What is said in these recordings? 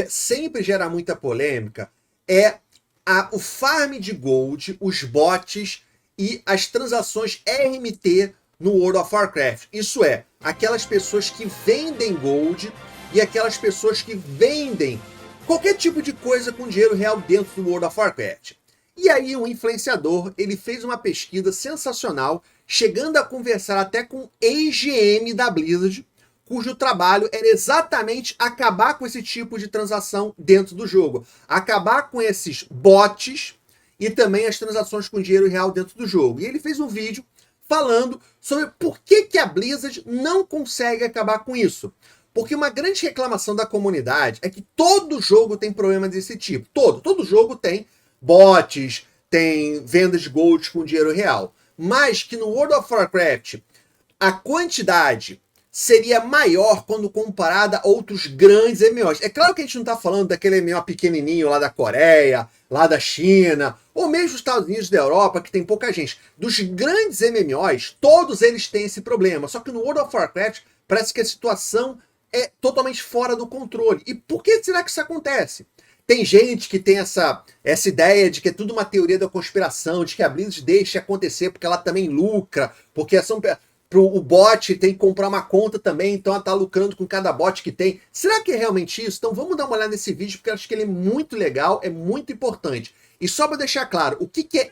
sempre gera muita polêmica é o farm de gold, os bots e as transações RMT no World of Warcraft. Isso é, aquelas pessoas que vendem gold e aquelas pessoas que vendem qualquer tipo de coisa com dinheiro real dentro do World of Warcraft. E aí um influenciador, ele fez uma pesquisa sensacional, chegando a conversar até com ex-GM da Blizzard, cujo trabalho era exatamente acabar com esse tipo de transação dentro do jogo. Acabar com esses bots e também as transações com dinheiro real dentro do jogo. E ele fez um vídeo falando sobre por que a Blizzard não consegue acabar com isso. Porque uma grande reclamação da comunidade é que todo jogo tem problema desse tipo. Todo jogo tem bots, tem vendas de gold com dinheiro real. Mas que no World of Warcraft a quantidade seria maior quando comparada a outros grandes MMOs. É claro que a gente não está falando daquele MMO pequenininho lá da Coreia, lá da China, ou mesmo os Estados Unidos da Europa, que tem pouca gente. Dos grandes MMOs, todos eles têm esse problema. Só que no World of Warcraft parece que a situação é totalmente fora do controle. E por que será que isso acontece? Tem gente que tem essa ideia de que é tudo uma teoria da conspiração, de que a Blizzard deixa acontecer porque ela também lucra, porque o bot tem que comprar uma conta também, então ela tá lucrando com cada bot que tem. Será que é realmente isso? Então vamos dar uma olhada nesse vídeo, porque eu acho que ele é muito legal, é muito importante. E só para deixar claro, o que é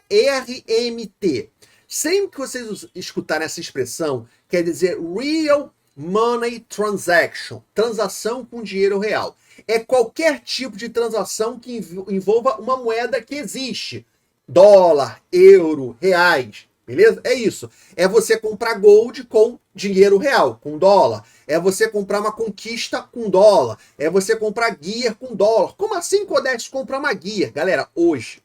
RMT? Sempre que vocês escutarem essa expressão, quer dizer Real Money Transaction, transação com dinheiro real. É qualquer tipo de transação que envolva uma moeda que existe. Dólar, euro, reais. Beleza? É isso. É você comprar gold com dinheiro real, com dólar. É você comprar uma conquista com dólar. É você comprar gear com dólar. Como assim, Codex, comprar uma gear? Galera, hoje,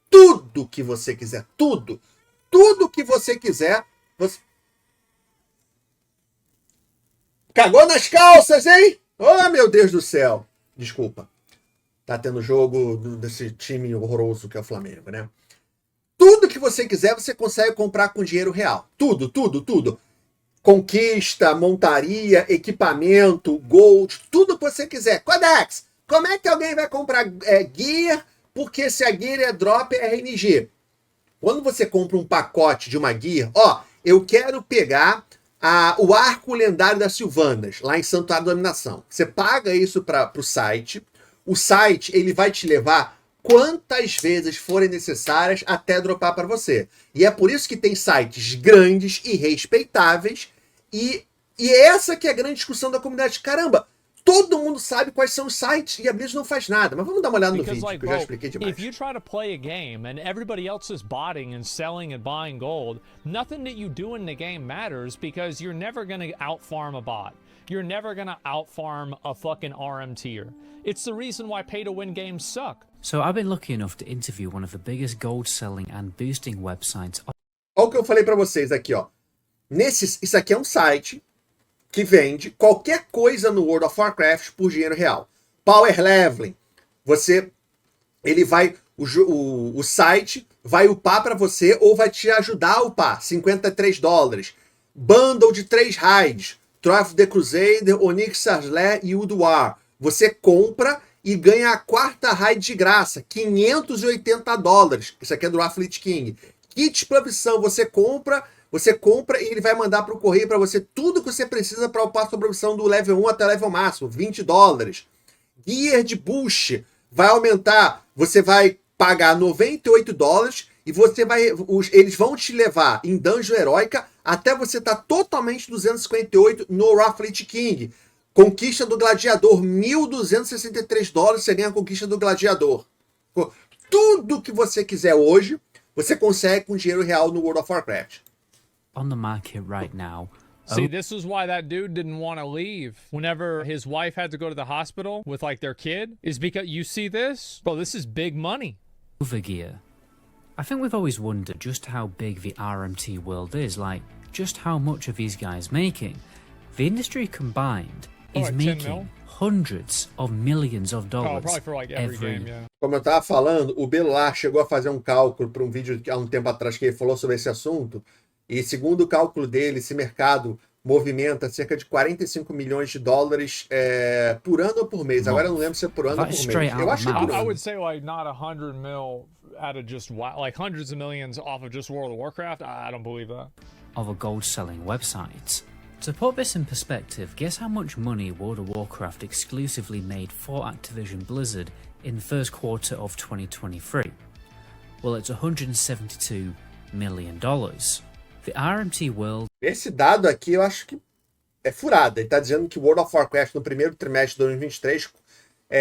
tudo que você quiser, tudo que você quiser, você... Cagou nas calças, hein? Oh, meu Deus do céu. Desculpa. Tá tendo jogo desse time horroroso que é o Flamengo, né? Tudo que você quiser, você consegue comprar com dinheiro real. Tudo. Conquista, montaria, equipamento, gold, tudo que você quiser. Codex, como é que alguém vai comprar gear porque se a gear é drop é RNG? Quando você compra um pacote de uma gear, eu quero pegar o arco lendário das Sylvanas, lá em Santuário da Dominação. Você paga isso para o site ele vai te levar quantas vezes forem necessárias até dropar para você. E é por isso que tem sites grandes e respeitáveis, e essa que é a grande discussão da comunidade. Caramba, todo mundo sabe quais são os sites e a Blizzard não faz nada. Mas vamos dar uma olhada no vídeo, que eu já expliquei demais. If you try to play a game and everybody else is botting and selling and buying gold, nothing that you do in the game matters because you're never going to outfarm a bot. You're never going to outfarm a fucking RMTer. It's the reason why pay-to-win games suck. So I've been lucky enough to interview one of the biggest gold selling and boosting websites. Olha o que eu falei para vocês aqui, ó. Isso aqui é um site que vende qualquer coisa no World of Warcraft por dinheiro real. Power Leveling. O site vai upar para você ou vai te ajudar a upar. $53. Bundle de 3 raids. Triumph of the Crusader, Onyx Sarlair e Ulduar. Você compra e ganha a 4ª raid de graça. $580. Isso aqui é do Athlete King. Kit profissão, você compra e ele vai mandar para o correio para você tudo que você precisa para upar sua profissão do level 1 até o level máximo, $20. Gear de Bush vai aumentar, você vai pagar $98 e eles vão te levar em Dungeon Heróica até você estar totalmente 258 no Athlete King. Conquista do Gladiador, $1.263, você ganha a Conquista do Gladiador. Tudo que você quiser hoje, você consegue com dinheiro real no World of Warcraft. On the market right now. See, this is why that dude didn't want to leave whenever his wife had to go to the hospital with like their kid, is because you see this? Bro, this is big money. Overgear. I think we've always wondered just how big the RMT world is, like just how much are these guys making? The industry combined is making hundreds of millions of dollars probably for like every game, yeah. Como eu tava falando, o Belar chegou a fazer um cálculo para um vídeo há um tempo atrás que ele falou sobre esse assunto. E segundo o cálculo dele, esse mercado movimenta cerca de 45 milhões de dólares por ano ou por mês. Agora eu não lembro se é por ano ou por mês. Eu acho que é por I ano. would say like not 100 mil out of just like hundreds of millions off of just World of Warcraft. I don't believe that. Of a gold-selling website. To put this in perspective, guess how much money World of Warcraft exclusively made for Activision Blizzard in the first quarter of 2023? Well, it's $172 million. The RMT World... Esse dado aqui eu acho que é furado. Ele está dizendo que World of Warcraft no primeiro trimestre de 2023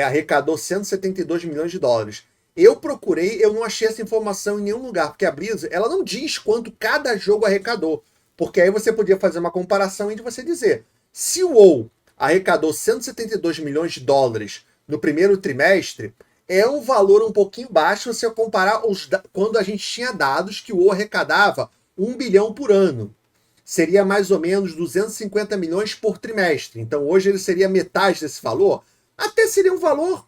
arrecadou 172 milhões de dólares. Eu procurei, eu não achei essa informação em nenhum lugar, porque a Blizzard, ela não diz quanto cada jogo arrecadou. Porque aí você podia fazer uma comparação entre você dizer, se o WoW arrecadou 172 milhões de dólares no primeiro trimestre, é um valor um pouquinho baixo se eu comparar quando a gente tinha dados que o WoW arrecadava 1 bilhão por ano. Seria mais ou menos 250 milhões por trimestre. Então hoje ele seria metade desse valor. Até seria um valor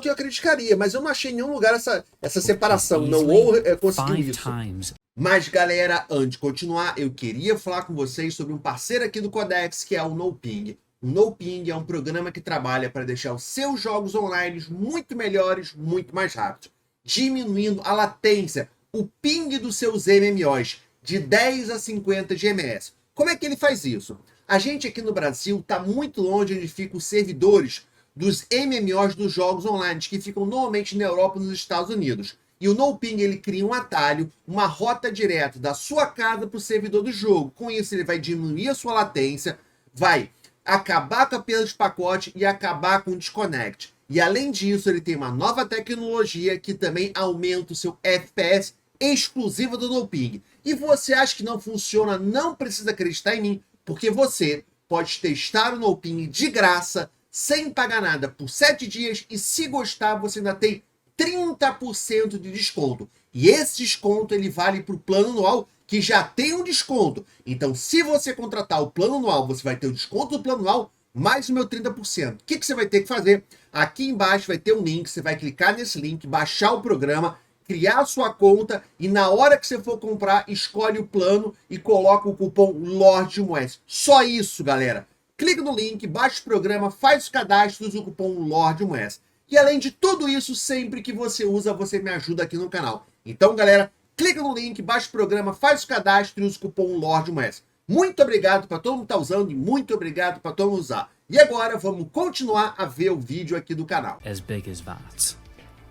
que eu acreditaria, mas eu não achei em nenhum lugar essa separação. Não o WoW conseguiu isso. Mas, galera, antes de continuar, eu queria falar com vocês sobre um parceiro aqui do Codex, que é o NoPing. O NoPing é um programa que trabalha para deixar os seus jogos online muito melhores, muito mais rápidos, diminuindo a latência, o ping dos seus MMOs, de 10 a 50 GMS. Como é que ele faz isso? A gente aqui no Brasil está muito longe onde ficam os servidores dos MMOs dos jogos online, que ficam normalmente na Europa e nos Estados Unidos. E o NoPing, ele cria um atalho, uma rota direta da sua casa para o servidor do jogo. Com isso, ele vai diminuir a sua latência, vai acabar com a perda de pacote e acabar com o disconnect. E além disso, ele tem uma nova tecnologia que também aumenta o seu FPS exclusivo do NoPing. E você acha que não funciona, não precisa acreditar em mim, porque você pode testar o NoPing de graça, sem pagar nada, por 7 dias, e se gostar, você ainda tem 30% de desconto. E esse desconto ele vale para o plano anual, que já tem um desconto. Então, se você contratar o plano anual, você vai ter o desconto do plano anual, mais o meu 30%. O que você vai ter que fazer? Aqui embaixo vai ter um link, você vai clicar nesse link, baixar o programa, criar a sua conta, e na hora que você for comprar, escolhe o plano e coloca o cupom LORDMOES. Só isso, galera. Clica no link, baixa o programa, faz o cadastro, usa o cupom LORDMOES. E além de tudo isso, sempre que você usa, você me ajuda aqui no canal. Então, galera, clica no link, baixa o programa, faz o cadastro e usa o cupom LORDMOES. Muito obrigado para todo mundo que está usando e muito obrigado para todo mundo usar. E agora vamos continuar a ver o vídeo aqui do canal. As big as that.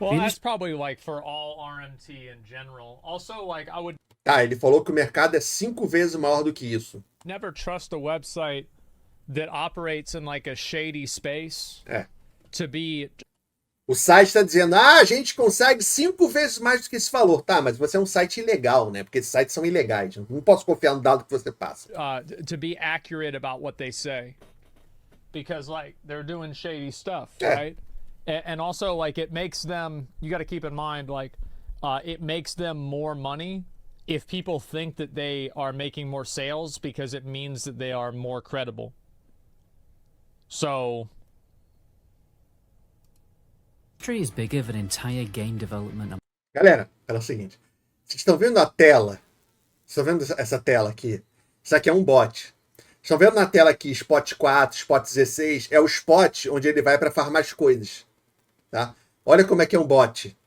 Well, that's probably like for all RMT in general. Also, like I would Ele falou que o mercado é 5 vezes maior do que isso. never trust a website that operates in like a shady space to be. O site está dizendo, a gente consegue 5 vezes mais do que esse valor. Tá, mas você é um site ilegal, né? Porque esses sites são ilegais. Não posso confiar no dado que você passa. To be accurate about what they say, because like they're doing shady stuff, right? And also like it makes them. You got to keep in mind like it makes them more money if people think that they are making more sales because it means that they are more credible. So. Is bigger than entire game development. Galera, é o seguinte. Vocês estão vendo a tela? Vocês estão vendo essa tela aqui? Isso aqui é um bot. Estão vendo na tela aqui Spot 4, Spot 16? É o spot onde ele vai para farmar as coisas. Tá? Olha como é que é um bot.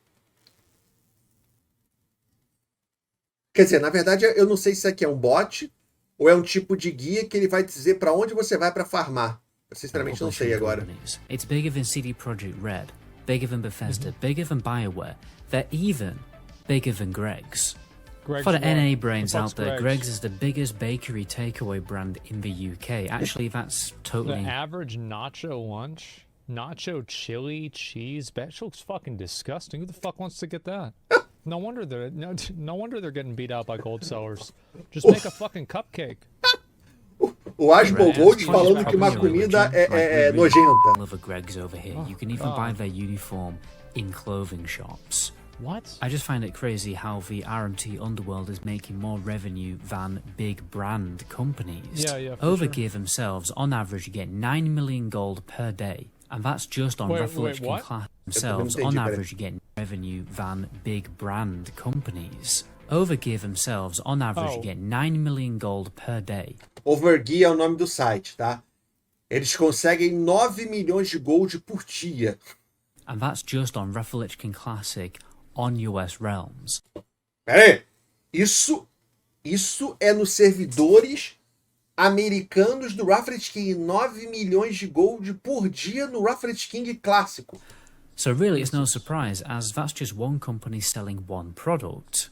Quer dizer, na verdade, eu não sei se isso aqui é um bot ou é um tipo de guia que ele vai dizer para onde você vai para farmar. Eu sinceramente não sei agora. It's bigger than CD Projekt Red, bigger than Bethesda, bigger than BioWare. They're even bigger than Greggs. For the NA brains out there, Greggs is the biggest bakery takeaway brand in the UK. Actually, that's totally... The average nacho lunch? Nacho chili cheese? That looks fucking disgusting. Who the fuck wants to get that? No wonder they're getting beat out by gold sellers. Just make a fucking cupcake. O Asmongold falando que uma comida é nojenta. Love a Greggs over here. You can even buy their uniform in clothing shops. What? I just find it crazy how the RMT underworld is making more revenue than big brand companies. Yeah, Overgear themselves, on average, get 9 million gold per day. And that's just on Revolution Class themselves, on average, getting revenue than big brand companies. Overgear themselves, on average, Oh. get 9 million gold per day. Overgear é o nome do site, tá? Eles conseguem 9 milhões de gold por dia. And that's just on Rafaelichkin Classic on US Realms. Pera aí. Isso é nos servidores americanos do Wrath King. 9 milhões de gold por dia no Wrath King clássico. So really it's no surprise, as that's just one company selling one product.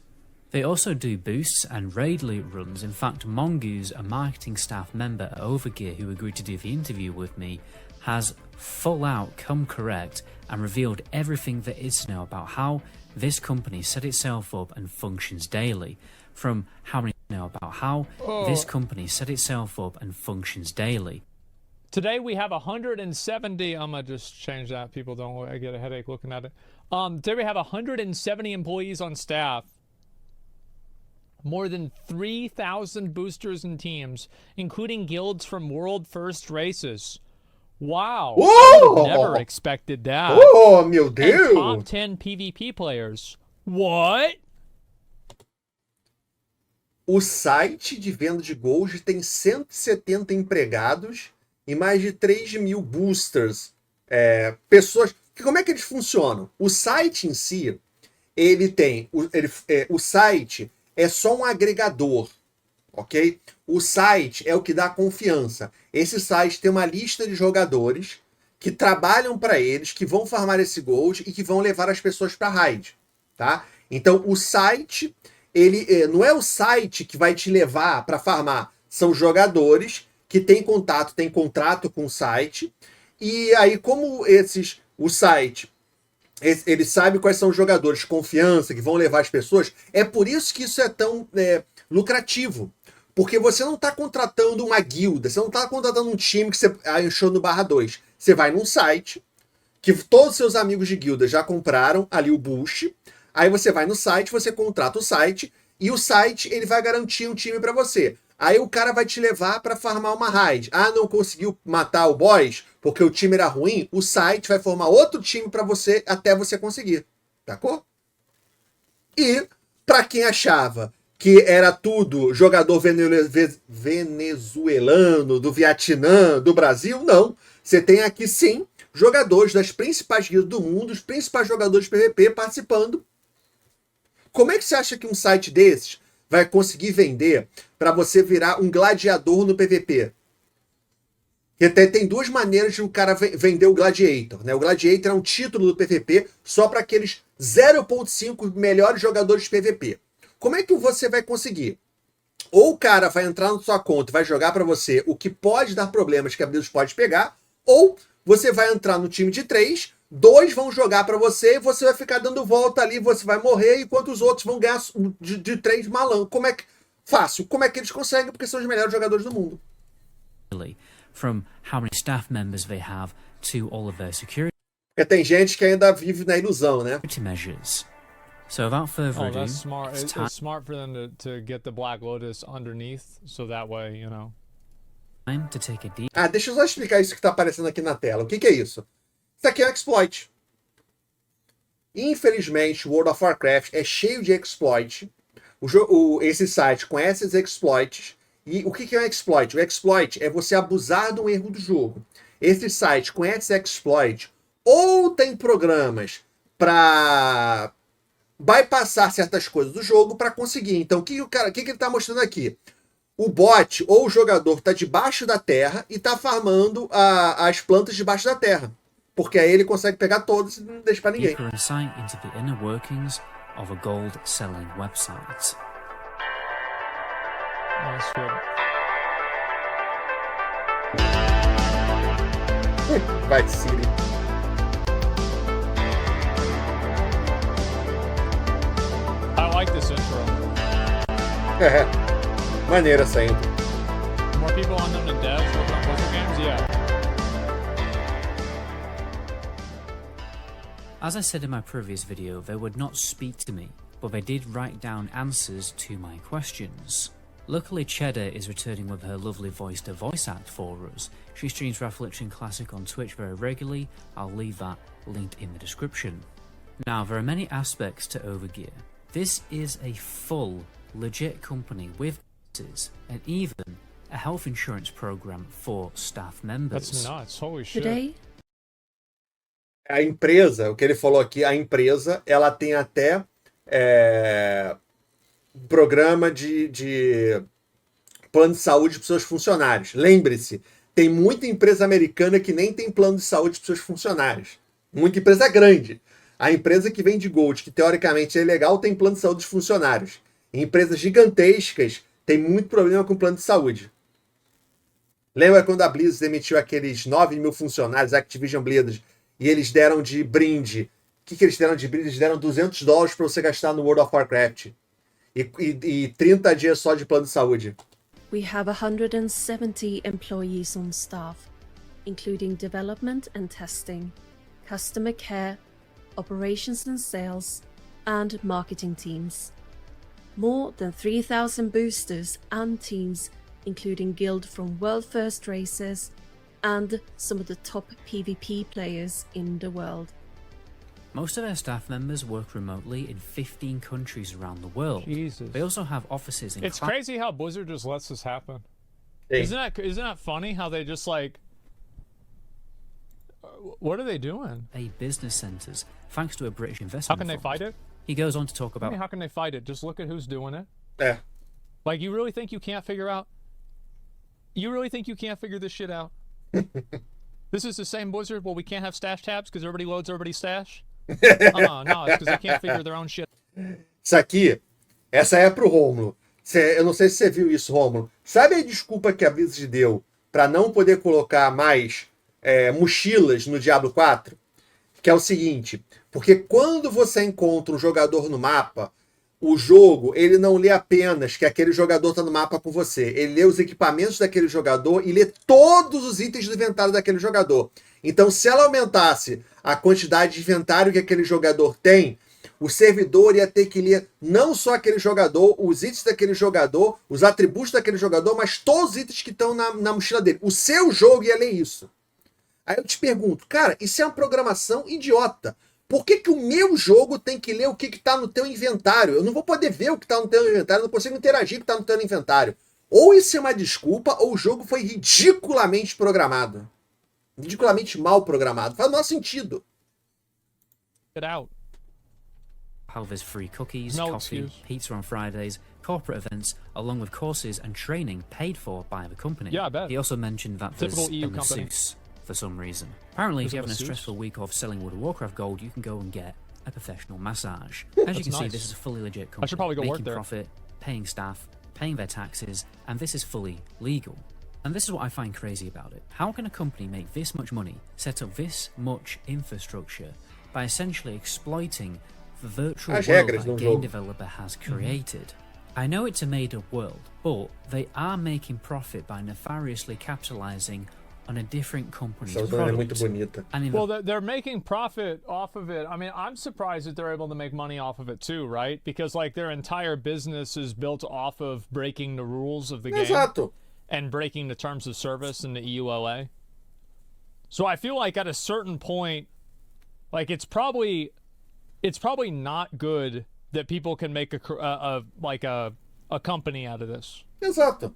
They also do boosts and raid loot runs. In fact, Mongoose, a marketing staff member at Overgear who agreed to do the interview with me, has full out come correct and revealed everything there is to know about how this company set itself up and functions daily. From how many know about how this company set itself up and functions daily. Today we have 170. I'm gonna just change that. People don't I get a headache looking at it. Today we have 170 employees on staff. More than 3,000 boosters and teams, including guilds from world first races. Wow. Whoa! I never expected that. Oh, meu And Deus! top 10 PvP players. What? O site de venda de gold tem 170 empregados e mais de 3 mil boosters. Pessoas. Como é que eles funcionam? O site em si, ele tem. O site é só um agregador, ok? O site é o que dá confiança. Esse site tem uma lista de jogadores que trabalham para eles, que vão farmar esse gold e que vão levar as pessoas para raid, tá? Então o site, ele não é o site que vai te levar para farmar, são jogadores que têm contrato com o site, e aí como o site ele sabe quais são os jogadores de confiança que vão levar as pessoas, é por isso que isso é tão lucrativo. Porque você não está contratando uma guilda, você não está contratando um time que você achou no /2. Você vai num site que todos os seus amigos de guilda já compraram ali o boost. Aí você vai no site, você contrata o site e o site ele vai garantir um time para você. Aí o cara vai te levar para farmar uma raid. Ah, não conseguiu matar o boss porque o time era ruim? O site vai formar outro time para você até você conseguir. Sacou? E para quem achava que era tudo jogador venezuelano, do Vietnã, do Brasil, não. Você tem aqui sim jogadores das principais guildas do mundo, os principais jogadores de PVP participando. Como é que você acha que um site desses vai conseguir vender para você virar um gladiador no PVP? Porque tem duas maneiras de um cara vender o Gladiator, né? O Gladiator é um título do PVP só para aqueles 0.5 melhores jogadores de PVP. Como é que você vai conseguir? Ou o cara vai entrar na sua conta e vai jogar para você o que pode dar problemas que a Blizzard pode pegar, ou você vai entrar no time de 3, 2 vão jogar para você e você vai ficar dando volta ali, você vai morrer, enquanto os outros vão ganhar de 3 malandro. Como é que... Fácil. Como é que eles conseguem? Porque são os melhores jogadores do mundo. From how many staff members they have to all of their security Porque tem gente que ainda vive na ilusão, né? measures. So without further ado, That's smart. it's It's time smart for them to get the Black Lotus underneath, so that way, you know. to take a deep Ah, deixa eu só explicar isso que está aparecendo aqui na tela. O que é isso? Isso aqui é um exploit. Infelizmente, World of Warcraft é cheio de exploit. Esse site conhece esses exploits. E o que é um exploit? O exploit é você abusar de um erro do jogo. Esse site conhece exploit ou tem programas para bypassar certas coisas do jogo para conseguir. Então, o que ele está mostrando aqui? O bot ou o jogador está debaixo da terra e está farmando as plantas debaixo da terra. Porque aí ele consegue pegar todas e não deixa para ninguém. deeper insight into the inner workings of a gold selling website. That's good. Vai, Siri. I like this intro. Maneira essa intro. More people on them than devs work on Blizzard games, yeah. As I said in my previous video, they would not speak to me, but they did write down answers to my questions. Luckily, Cheddar is returning with her lovely voice to voice act for us. She streams Rafaelichkin Classic on Twitch very regularly. I'll leave that linked in the description. Now, there are many aspects to Overgear. This is a full, legit company with and even a health insurance program for staff members. That's nuts. Holy shit. Today, A empresa, o que ele falou aqui, a empresa, ela tem até programa de plano de saúde para seus funcionários. Lembre-se, tem muita empresa americana que nem tem plano de saúde para seus funcionários. Muita empresa grande. A empresa que vende Gold, que teoricamente é legal, tem plano de saúde dos funcionários. Em empresas gigantescas, tem muito problema com o plano de saúde. Lembra quando a Blizzard demitiu aqueles 9 mil funcionários, Activision Blizzard, e eles deram de brinde? O que eles deram de brinde? Eles deram $200 para você gastar no World of Warcraft. E 30 dias só de plano de saúde. we have 170 employees on staff, including development and testing, customer care, operations and sales, and marketing teams. More than 3,000 boosters and teams, including guild from world first racers and some of the top PvP players in the world. Most of our staff members work remotely in 15 countries around the world. Jesus. They also have offices in It's crazy how Blizzard just lets this happen. Sim. Isn't that funny how they just like what are they doing? business centres, thanks to a British How investment can they fund. fight it? He goes on to talk I about mean, how can they fight it? Just look at who's doing it. É. Like, you really think you can't figure out? You really think you can't figure this shit out? This is the same Blizzard. Well, we can't have stash tabs because everybody loads everybody's stash. No, it's because they can't figure their own shit. Isso aqui, essa é pro Rômulo. Eu não sei se você viu isso, Rômulo. Sabe a desculpa que a Blizzard deu para não poder colocar mais mochilas no Diablo 4? Que é o seguinte, porque quando você encontra um jogador no mapa, o jogo, ele não lê apenas que aquele jogador está no mapa com você. Ele lê os equipamentos daquele jogador e lê todos os itens do inventário daquele jogador. Então, se ela aumentasse a quantidade de inventário que aquele jogador tem, o servidor ia ter que ler não só aquele jogador, os itens daquele jogador, os atributos daquele jogador, mas todos os itens que estão na mochila dele. O seu jogo ia ler isso. Aí eu te pergunto, cara, isso é uma programação idiota. Por que o meu jogo tem que ler o que está no teu inventário? Eu não vou poder ver o que está no teu inventário, eu não consigo interagir com o que está no teu inventário. Ou isso é uma desculpa, ou o jogo foi ridiculamente programado. Ridiculamente mal programado. Faz o menor sentido. Get out. how there's free cookies, No coffee, excuse. pizza on Fridays, corporate events, along with courses and training paid for by the company. Yeah, I bet. He also mentioned that Typical there's EU a company. masseuse for some reason. Apparently, if There's you're a having a masseuse? stressful week of selling World of Warcraft gold, you can go and get a professional massage. As you can see, nice. this is a fully legit company. I should probably go work making there. profit, paying staff, paying their taxes, and this is fully legal. And this is what I find crazy about it. How can a company make this much money, set up this much infrastructure, by essentially exploiting the virtual As world regras that a do game jogo. developer has created? I know it's a made-up world, but they are making profit by nefariously capitalizing on a different company's Essa zona é muito product. bonita. And in Well, they're making profit off of it. I mean, I'm surprised that they're able to make money off of it too, right? Because like their entire business is built off of breaking the rules of the game Exato. and breaking the terms of service in the EULA. So I feel like at a certain point, like it's probably not good that people can make a company out of this. Exato.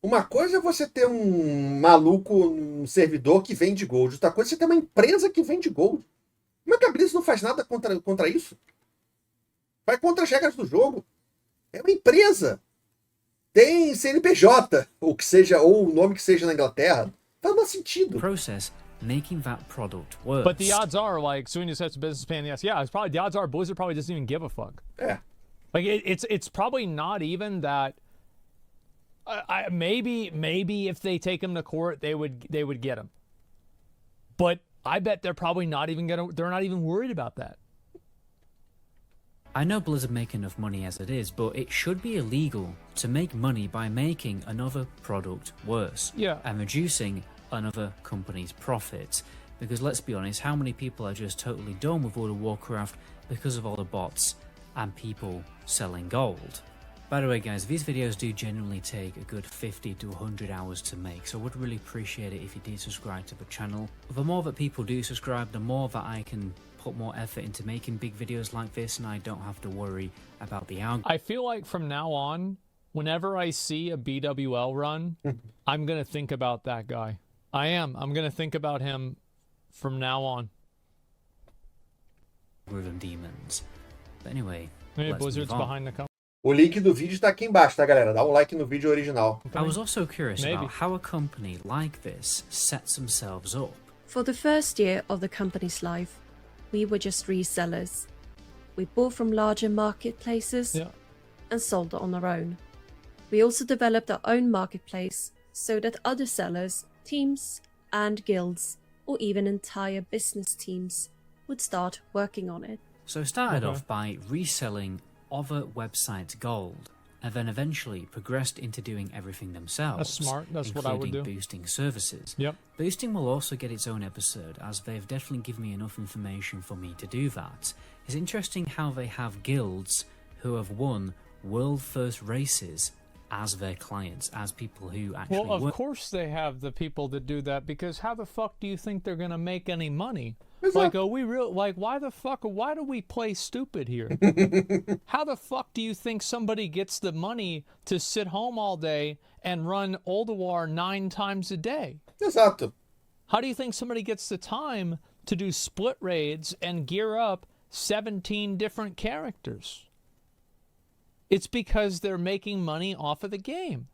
Uma coisa é você ter um maluco, um servidor que vende gold. Outra coisa é você ter uma empresa que vende gold. Como é que a Blizzard não faz nada contra isso? Vai contra as regras do jogo. É uma empresa. Tem CNPJ, ou que seja, ou o nome que seja na Inglaterra. Faz mais sentido. process, making that product worse. But the odds are, like, soon as that's a business pain in the ass. Yeah, it's probably the odds are Blizzard probably doesn't even give a fuck. É. Like it's probably not even that. Maybe if they take him to court, they would get him. But I bet they're probably not even they're not even worried about that. I know Blizzard make enough money as it is, but it should be illegal to make money by making another product worse. Yeah. And reducing another company's profits. Because let's be honest, how many people are just totally done with World of Warcraft because of all the bots and people selling gold? By the way, guys, these videos do genuinely take a good 50 to 100 hours to make, so I would really appreciate it if you did subscribe to the channel. The more that people do subscribe, the more that I can put more effort into making big videos like this, and I don't have to worry about the algorithm. I feel like from now on, whenever I see a BWL run, I'm going to think about that guy. I am. I'm going to think about him from now on. Demons. But anyway, Maybe let's Blizzard's move on. behind the company. O link do vídeo tá aqui embaixo, tá, galera? Dá um like no vídeo original. I was also curious Maybe. about how a company like this sets themselves up. For the first year of the company's life, we were just resellers. We bought from larger marketplaces Yeah. and sold on our own. We also developed our own marketplace so that other sellers, teams, and guilds, or even entire business teams, would start working on it. So it started Okay. off by reselling other websites' gold, and then eventually progressed into doing everything themselves. That's smart. That's what I would including do. boosting services. Yep. Boosting will also get its own episode, as they've definitely given me enough information for me to do that. It's interesting how they have guilds who have won world first races as their clients, as people who actually Well, of work. course they have the people that do that, because how the fuck do you think they're going to make any money? Exato. Like, why the fuck, why do we play stupid here? How the fuck do you think somebody gets the money to sit home all day and run Ulduar 9 times a day? Exato. How do you think somebody gets the time to do split raids and gear up 17 different characters? It's because they're making money off of the game.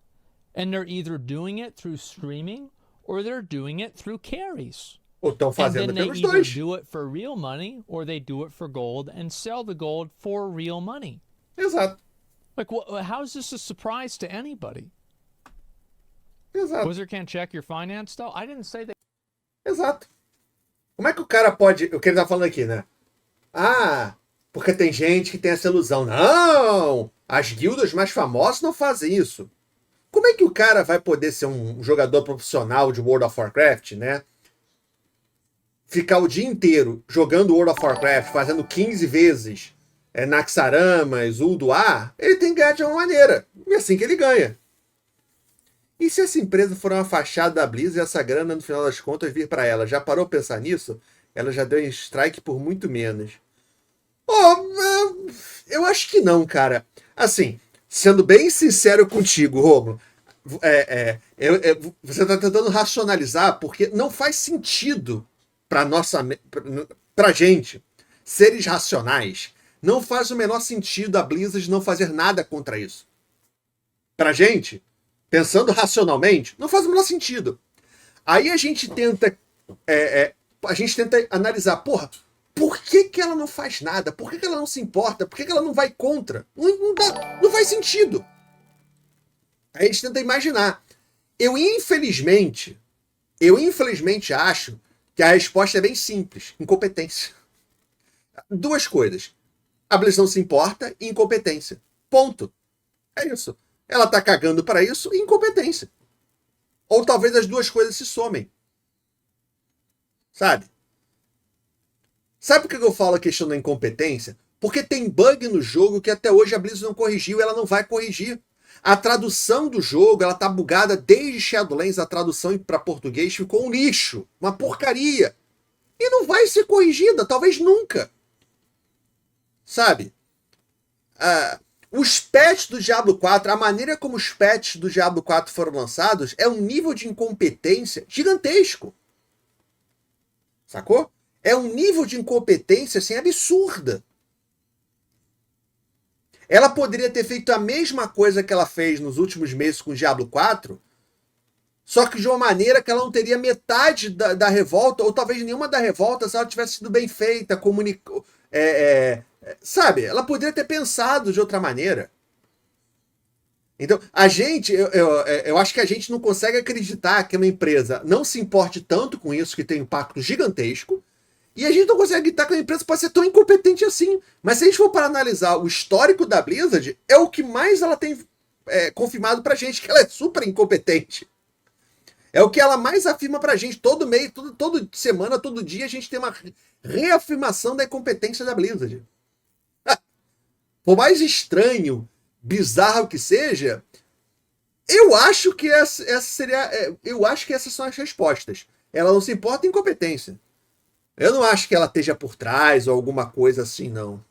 And they're either doing it through streaming or they're doing it through carries. Ou estão And fazendo then they pelos either dois. do it for real money or they do it for gold and sell the gold for real money. Exato. Like, how is this a surprise to anybody? Exato. Blizzard can't check your finance, though? I didn't say they... Exato. Como é que o cara pode... O que ele tá falando aqui, né? Ah, porque tem gente que tem essa ilusão. Não! As guildas mais famosas não fazem isso. Como é que o cara vai poder ser um jogador profissional de World of Warcraft, né? Ficar o dia inteiro jogando World of Warcraft, fazendo 15 vezes Naxxaramas, Ulduar, ele tem que ganhar de uma maneira. E é assim que ele ganha. E se essa empresa for uma fachada da Blizzard e essa grana, no final das contas, vir para ela? Já parou a pensar nisso? Ela já deu um strike por muito menos. Eu acho que não, Assim, sendo bem sincero contigo, Romulo, você está tentando racionalizar porque não faz sentido pra gente, seres racionais, não faz o menor sentido a Blizzard não fazer nada contra isso. Pra gente, pensando racionalmente, não faz o menor sentido. Aí a gente tenta analisar, porra, por que ela não faz nada? Por que ela não se importa? Por que ela não vai contra? Não faz sentido. Aí a gente tenta imaginar. Eu infelizmente acho que a resposta é bem simples. Incompetência. Duas coisas. A Blizzard não se importa e incompetência. Ponto. É isso. Ela tá cagando para isso e incompetência. Ou talvez as duas coisas se somem. Sabe? Sabe por que eu falo a questão da incompetência? Porque tem bug no jogo que até hoje a Blizzard não corrigiu e ela não vai corrigir. A tradução do jogo, ela tá bugada desde Shadowlands, a tradução para português ficou um lixo, uma porcaria. E não vai ser corrigida, talvez nunca. Sabe? Os patches do Diablo 4, a maneira como os patches do Diablo 4 foram lançados é um nível de incompetência gigantesco. Sacou? É um nível de incompetência assim, absurda. Ela poderia ter feito a mesma coisa que ela fez nos últimos meses com o Diablo 4, só que de uma maneira que ela não teria metade da revolta, ou talvez nenhuma da revolta, se ela tivesse sido bem feita, sabe? Ela poderia ter pensado de outra maneira. Então, a gente, eu acho que a gente não consegue acreditar que uma empresa não se importe tanto com isso, que tem um impacto gigantesco, e a gente não consegue acreditar que uma empresa pode ser tão incompetente assim. Mas se a gente for para analisar o histórico da Blizzard, é o que mais ela tem confirmado pra gente, que ela é super incompetente. É o que ela mais afirma pra gente. Todo mês, toda semana, todo dia, a gente tem uma reafirmação da incompetência da Blizzard. Por mais estranho bizarro que seja, eu acho que essa seria. Eu acho que essas são as respostas. Ela não se importa em competência. Eu não acho que ela esteja por trás ou alguma coisa assim, não.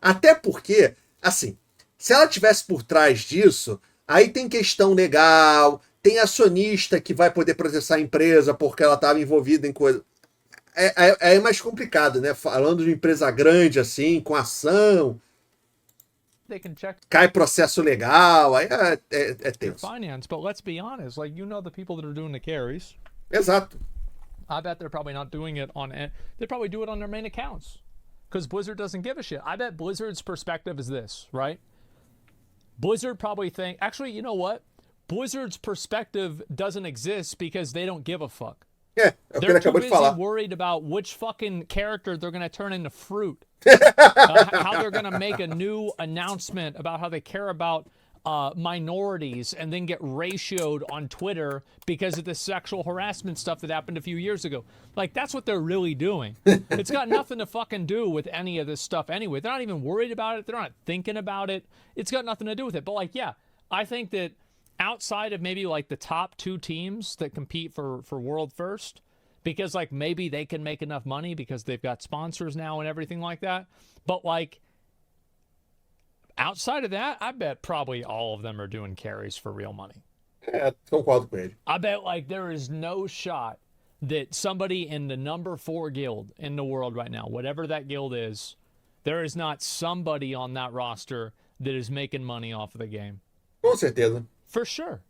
Até porque, assim, se ela tivesse por trás disso, aí tem questão legal, tem acionista que vai poder processar a empresa porque ela estava envolvida em coisa. É mais complicado, né? Falando de empresa grande assim, com ação, They can check cai processo legal, aí é your tenso. finance, but let's be honest, like, you know, the people that are doing the carries, Exato. I bet they're probably not doing it on, they probably do it on their main accounts because Blizzard doesn't give a shit. I bet Blizzard's perspective is this, right? Blizzard probably actually, you know what? Blizzard's perspective doesn't exist because they don't give a fuck. É o que ele They're too acabou de busy falar. worried about which fucking character they're going to turn into fruit. How they're going to make a new announcement about how they care about minorities and then get ratioed on Twitter because of the sexual harassment stuff that happened a few years ago. Like, that's what they're really doing. It's got nothing to fucking do with any of this stuff anyway. They're not even worried about it. They're not thinking about it. It's got nothing to do with it. But, like, yeah, I think that outside of maybe, like, the top 2 teams that compete for World First, because, like, maybe they can make enough money because they've got sponsors now and everything like that. But, like, outside of that, I bet probably all of them are doing carries for real money. Concordo com ele. I bet, like, there is no shot that somebody in the number 4 guild in the world right now, whatever that guild is, there is not somebody on that roster that is making money off of the game. Com certeza. For sure.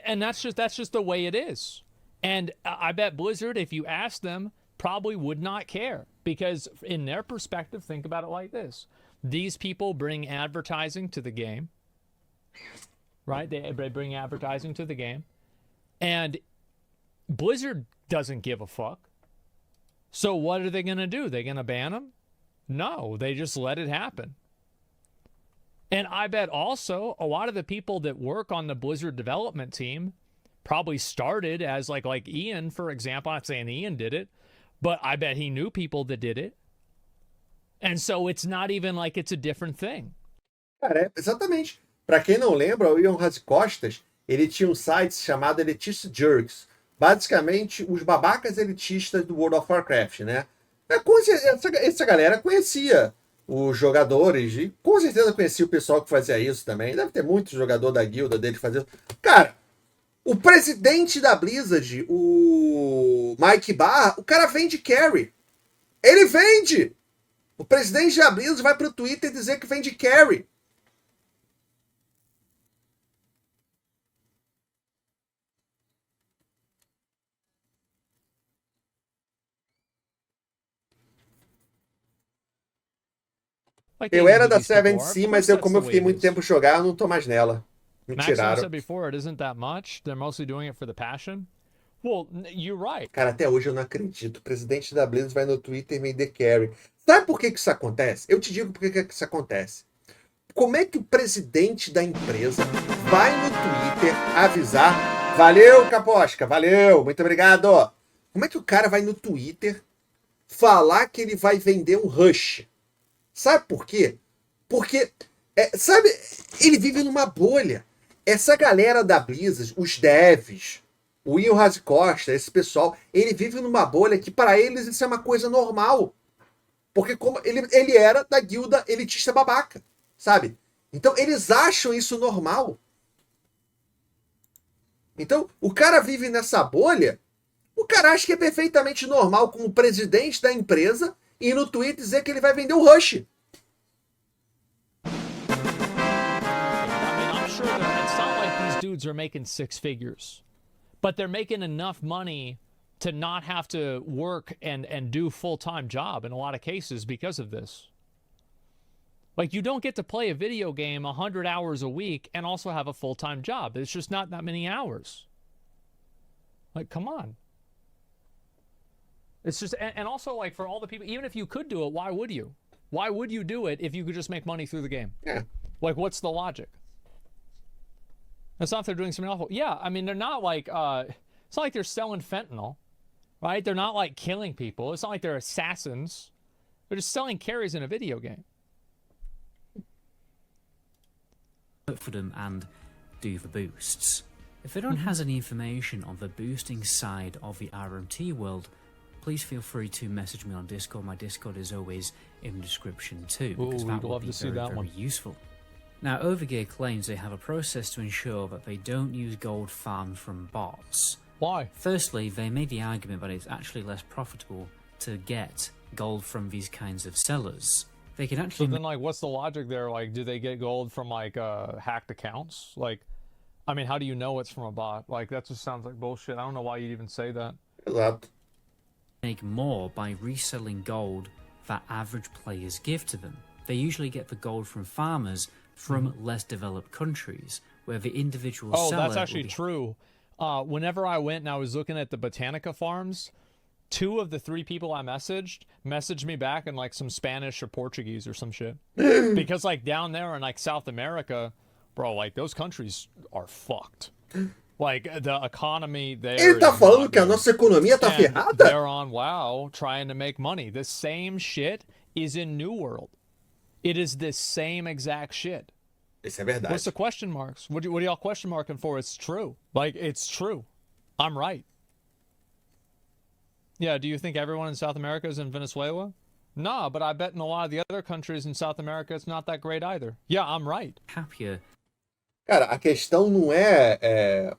And that's just the way it is. And I bet Blizzard, if you ask them, probably would not care. Because in their perspective, think about it like this. These people bring advertising to the game. Right? They bring advertising to the game. And Blizzard doesn't give a fuck. So what are they going to do? They going to ban them? No, they just let it happen. And I bet also a lot of the people that work on the Blizzard development team probably started as like Ian, for example. I'm not saying Ian did it, but I bet he knew people that did it. And so it's not even like it's a different thing. Cara, exatamente. Pra quem não lembra, o Ian Costas, ele tinha um site chamado Elitist Jerks. Basicamente, os babacas elitistas do World of Warcraft, né? Essa galera conhecia os jogadores e com certeza conhecia o pessoal que fazia isso também. Deve ter muito jogador da guilda dele que fazia isso. Cara, o presidente da Blizzard, o Mike Barr, o cara vende carry. Ele vende! O presidente da Blizzard vai pro Twitter dizer que vende carry. Eu era da 7C, mas como eu fiquei muito tempo jogar, eu não tô mais nela. Me tiraram. Said before, it isn't that much. They're mostly doing it for the passion. Well, you're right. Cara, até hoje eu não acredito. O presidente da Blizzard vai no Twitter e vender carry. Sabe por que isso acontece? Eu te digo por que isso acontece. Como é que o presidente da empresa vai no Twitter avisar? Valeu, Caposca, valeu, muito obrigado. Como é que o cara vai no Twitter falar que ele vai vender um Rush? Sabe por quê? Porque, sabe, ele vive numa bolha. Essa galera da Blizzard, os devs, o Ian Costa, esse pessoal, ele vive numa bolha que para eles isso é uma coisa normal. Porque como ele era da guilda elitista babaca, sabe? Então eles acham isso normal. Então o cara vive nessa bolha, o cara acha que é perfeitamente normal como presidente da empresa e no Twitter dizer que ele vai vender o Rush. I mean, I'm sure it's not like these dudes are making 6 figures, but they're making enough money to not have to work and do full-time job in a lot of cases because of this. Like, you don't get to play a video game 100 hours a week and also have a full-time job. It's just not that many hours. Like, come on. It's just, and also, like, for all the people, even if you could do it, why would you? Why would you do it if you could just make money through the game? Yeah. Like, what's the logic? It's not if they're doing something awful. Yeah, I mean, they're not like, it's not like they're selling fentanyl, right? They're not like killing people. It's not like they're assassins. They're just selling carries in a video game. for them and do the boosts. If anyone has any information on the boosting side of the RMT world, please feel free to message me on Discord. My Discord is always in the description too, because that would be very useful. Now, Overgear claims they have a process to ensure that they don't use gold farmed from bots. Why? Firstly, they made the argument that it's actually less profitable to get gold from these kinds of sellers. They can actually... So then, like, what's the logic there? Like, do they get gold from, like, hacked accounts? Like, I mean, how do you know it's from a bot? Like, that just sounds like bullshit. I don't know why you'd even say that. Exato. Make more by reselling gold that average players give to them. They usually get the gold from farmers from less developed countries, where the individual seller... Oh, that's actually true. Whenever I went and I was looking at the Botanica farms, 2 of the 3 people I messaged me back in like some Spanish or Portuguese or some shit. Because like down there in like South America, bro, like those countries are fucked. Like the economy there. Ele tá falando que a nossa economia tá ferrada? They're on WoW trying to make money. The same shit is in New World. It is the same exact shit. Isso é verdade. What's the question marks? What are y'all question marking for? It's true. Like, it's true. I'm right. Yeah, do you think everyone in South America is in Venezuela? Nah, but I bet in a lot of the other countries in South America it's not that great either. Yeah, I'm right. Happier. Cara, a questão não é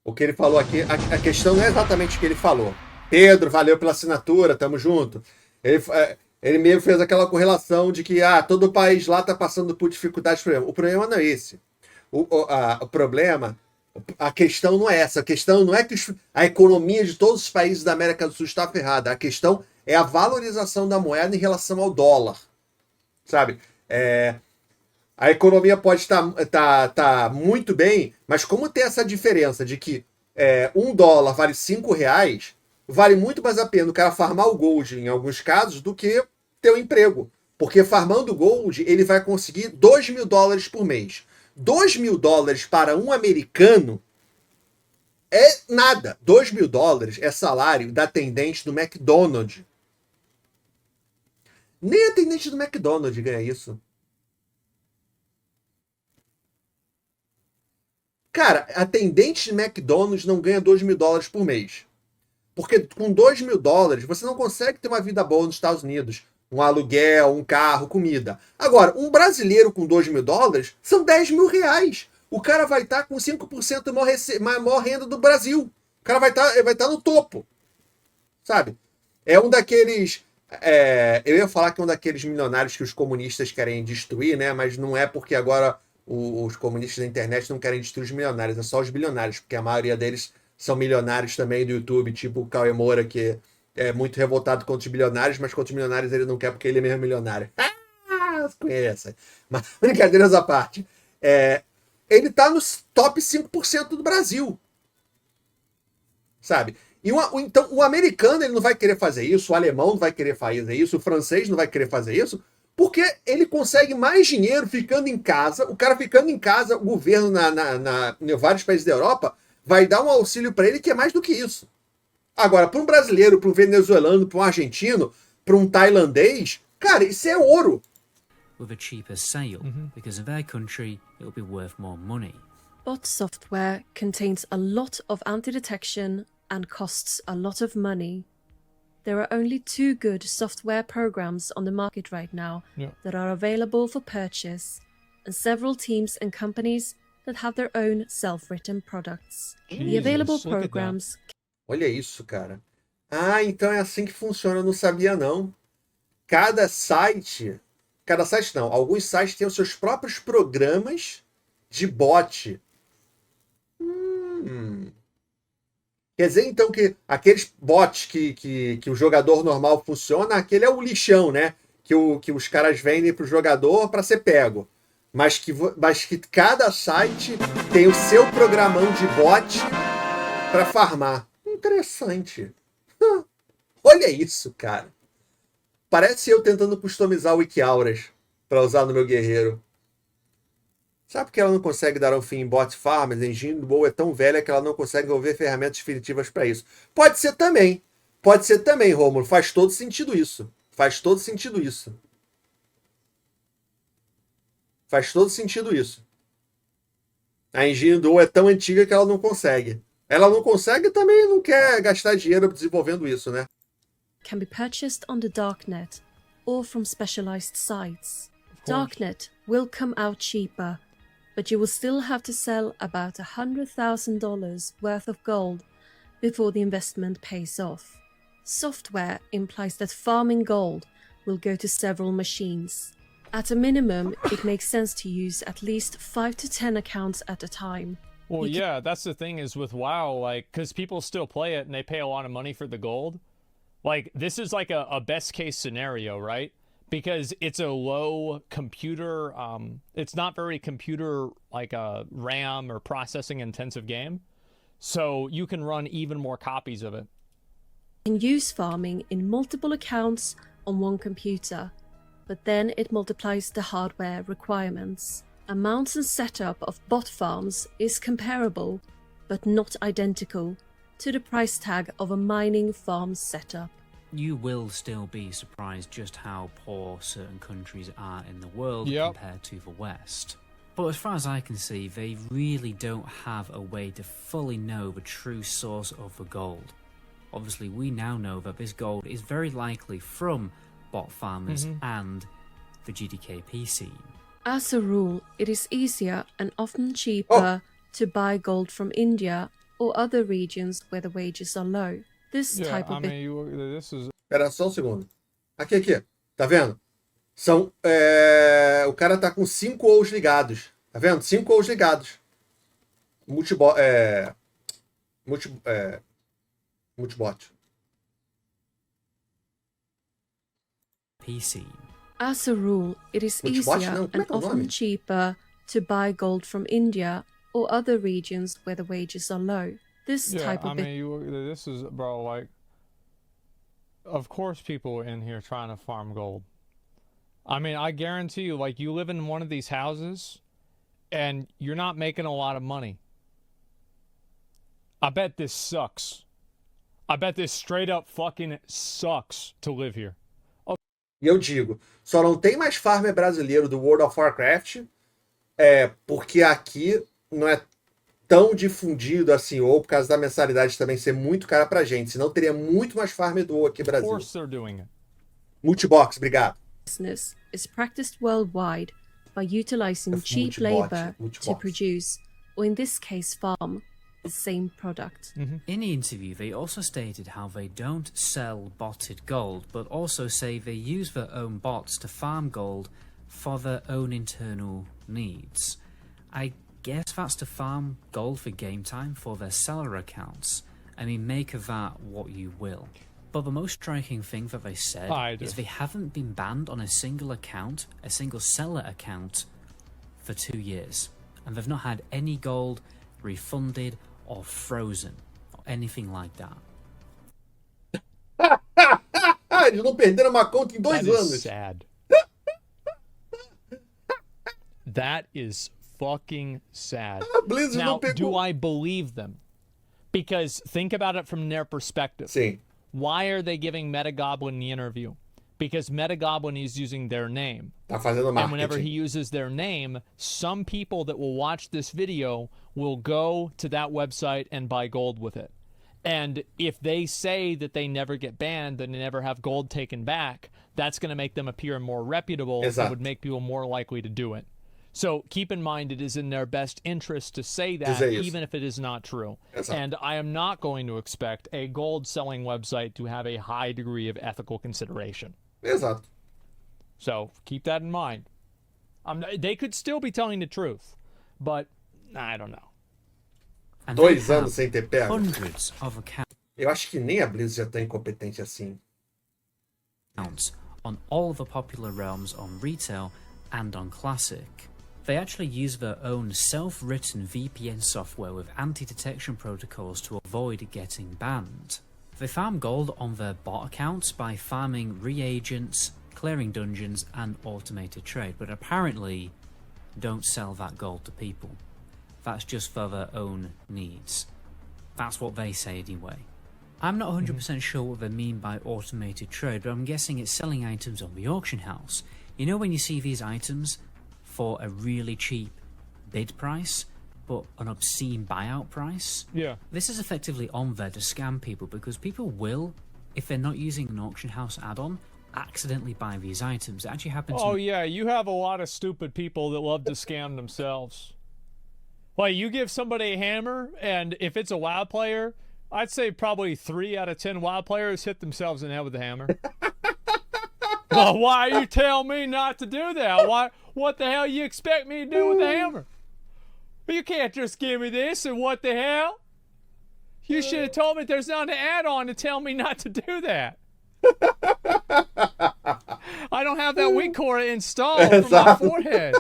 o que ele falou aqui. A questão não é exatamente o que ele falou. Pedro, valeu pela assinatura, tamo junto. Ele meio fez aquela correlação de que todo país lá tá passando por dificuldades. O problema não é esse. O problema, a questão não é essa. A questão não é que a economia de todos os países da América do Sul está ferrada. A questão é a valorização da moeda em relação ao dólar. Sabe? A economia pode estar muito bem, mas como tem essa diferença de que $1 vale R$5, vale muito mais a pena o cara farmar o gold em alguns casos do que ter um emprego. Porque farmando gold, ele vai conseguir $2.000 por mês. $2.000 para um americano é nada. $2.000 é salário da atendente do McDonald's. Nem a atendente do McDonald's ganha isso. Cara, atendente de McDonald's não ganha $2.000 por mês. Porque com $2.000 você não consegue ter uma vida boa nos Estados Unidos. Um aluguel, um carro, comida. Agora, um brasileiro com $2.000 são R$10.000. O cara vai estar com 5% maior renda do Brasil. O cara vai estar no topo. Sabe? É um daqueles... eu ia falar que é um daqueles milionários que os comunistas querem destruir, né? Mas não é porque agora os comunistas da internet não querem destruir os milionários. É só os bilionários. Porque a maioria deles são milionários também do YouTube, tipo o Cauê Moura, que é muito revoltado contra os bilionários, mas contra os milionários ele não quer porque ele é mesmo milionário. Você conhece. Mas, brincadeiras à parte. Ele tá no top 5% do Brasil. Sabe? Então, o americano ele não vai querer fazer isso, o alemão não vai querer fazer isso, o francês não vai querer fazer isso, porque ele consegue mais dinheiro ficando em casa. O cara ficando em casa, o governo em vários países da Europa vai dar um auxílio para ele que é mais do que isso. Agora, para um brasileiro, para um venezuelano, para um argentino, para um tailandês, cara, isso é ouro. With a cheaper sale, because in their country it will be worth more money. Bot software contains a lot of anti-detection and costs a lot of money. There are only 2 good software programs on the market right now that are available for purchase, and several teams and companies that have their own self-written products. The available programs... Olha isso, cara. Então é assim que funciona, eu não sabia não. Cada site não, alguns sites têm os seus próprios programas de bot. Quer dizer, então, que aqueles bots que o jogador normal funciona, aquele é o lixão, né? Que os caras vendem pro jogador para ser pego. Mas que cada site tem o seu programão de bot para farmar. Interessante. Olha isso, cara. Parece eu tentando customizar o Wikiauras para usar no meu guerreiro. Sabe que ela não consegue dar um fim em bot farmers? A engine do WoW é tão velha que ela não consegue desenvolver ferramentas definitivas para isso. Pode ser também. Pode ser também, Rômulo. Faz todo sentido isso. Faz todo sentido isso. Faz todo sentido isso. A engine Duo é tão antiga que ela não consegue. Ela não consegue e também não quer gastar dinheiro desenvolvendo isso, né? Can be purchased on the darknet or from specialized sites. Darknet will come out cheaper, but you will still have to sell about $100,000 worth of gold before the investment pays off. Software implies that farming gold will go to several machines. At a minimum, it makes sense to use at least 5 to 10 accounts at a time. Well, yeah, that's the thing is with WoW, like, because people still play it and they pay a lot of money for the gold. Like, this is like a best case scenario, right? Because it's a low computer, it's not very computer, like a RAM or processing intensive game. So you can run even more copies of it. You can use farming in multiple accounts on one computer, but then it multiplies the hardware requirements. Amounts and setup of bot farms is comparable, but not identical, to the price tag of a mining farm setup. You will still be surprised just how poor certain countries are in the world compared to the West. But as far as I can see, they really don't have a way to fully know the true source of the gold. Obviously, we now know that this gold is very likely from bot farmers and the GDKP scene. As a rule, it is easier and often cheaper to buy gold from India or other regions where the wages are low. This type of this is... Espera só um segundo. Aqui. Tá vendo? São, o cara tá com 5 ous ligados. Tá vendo? 5 ous ligados. Multibot. PC. As a rule, it is easier and often cheaper to buy gold from India or other regions where the wages are low. This type of this is, bro, like, of course people in here trying to farm gold. I mean, I guarantee you, like, you live in one of these houses and you're not making a lot of money. I bet this sucks. I bet this straight up fucking sucks to live here. E eu digo, só não tem mais farmer brasileiro do World of Warcraft, porque aqui não é tão difundido assim, ou por causa da mensalidade também ser muito cara pra gente, senão teria muito mais farmer do aqui no Brasil. Of course they're doing it. Multibox, obrigado. Business is practiced worldwide by utilizing cheap labor to produce, or in this case farm, the same product. In the interview, they also stated how they don't sell botted gold, but also say they use their own bots to farm gold for their own internal needs. I guess that's to farm gold for game time for their seller accounts. I mean, make of that what you will. But the most striking thing that they said is they haven't been banned on a single account, a single seller account, for 2 years. And they've not had any gold refunded or frozen, or anything like that. Eles não perderam uma conta em 2 anos. That is sad. That is fucking sad. Now, do I believe them? Because think about it from their perspective. Sim. Why are they giving Metagoblin the interview? Because Metagoblin is using their name. Tá fazendo marketing. And whenever he uses their name, some people that will watch this video will go to that website and buy gold with it. And if they say that they never get banned, then they never have gold taken back, that's going to make them appear more reputable. Exato. And would make people more likely to do it. So keep in mind, it is in their best interest to say that, even if it is not true. Exato. And I am not going to expect a gold selling website to have a high degree of ethical consideration. Exato. So keep that in mind. They could still be telling the truth, but I don't know. And 2 anos sem ter pego. Hundreds of accounts Eu acho que nem a Blizzard já tá incompetente assim. on all the popular realms on retail and on Classic. They actually use their own self-written VPN software with anti-detection protocols to avoid getting banned. They farm gold on their bot accounts by farming reagents, clearing dungeons and automated trade, but apparently don't sell that gold to people. That's just for their own needs. That's what they say anyway. I'm not 100% sure what they mean by automated trade, but I'm guessing it's selling items on the auction house. You know when you see these items for a really cheap bid price, but an obscene buyout price. Yeah. This is effectively on there to scam people, because people will, if they're not using an auction house add-on, accidentally buy these items. It actually happens. Oh yeah, you have a lot of stupid people that love to scam themselves. Like, you give somebody a hammer, and if it's a WoW player, I'd say probably 3 out of 10 WoW players hit themselves in the head with a hammer. Well, why you tell me not to do that? Why? What the hell you expect me to do with a hammer? You can't just give me this, and what the hell? You should have told me there's not an add-on to tell me not to do that. I don't have that weak core installed for my forehead.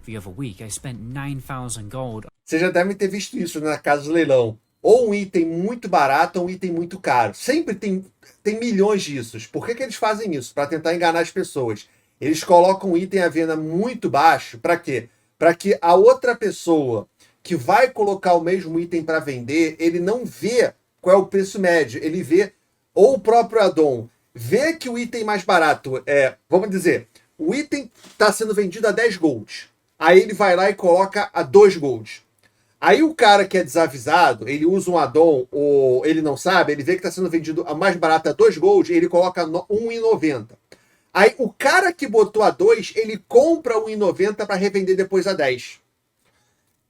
The other week, I spent 9,000 gold. Vocês já devem ter visto isso na casa do leilão. Ou um item muito barato ou um item muito caro. Sempre tem milhões disso. Por que eles fazem isso? Para tentar enganar as pessoas. Eles colocam um item à venda muito baixo. Para quê? Para que a outra pessoa que vai colocar o mesmo item para vender, ele não vê qual é o preço médio. Ele vê, ou o próprio addon, vê que o item mais barato é, vamos dizer, o item está sendo vendido a 10 gold. Aí ele vai lá e coloca a 2 gold. Aí o cara que é desavisado, ele usa um addon, ou ele não sabe, ele vê que está sendo vendido a mais barata a 2 gold, ele coloca 1,90. Aí o cara que botou a 2, ele compra 1,90 para revender depois a 10.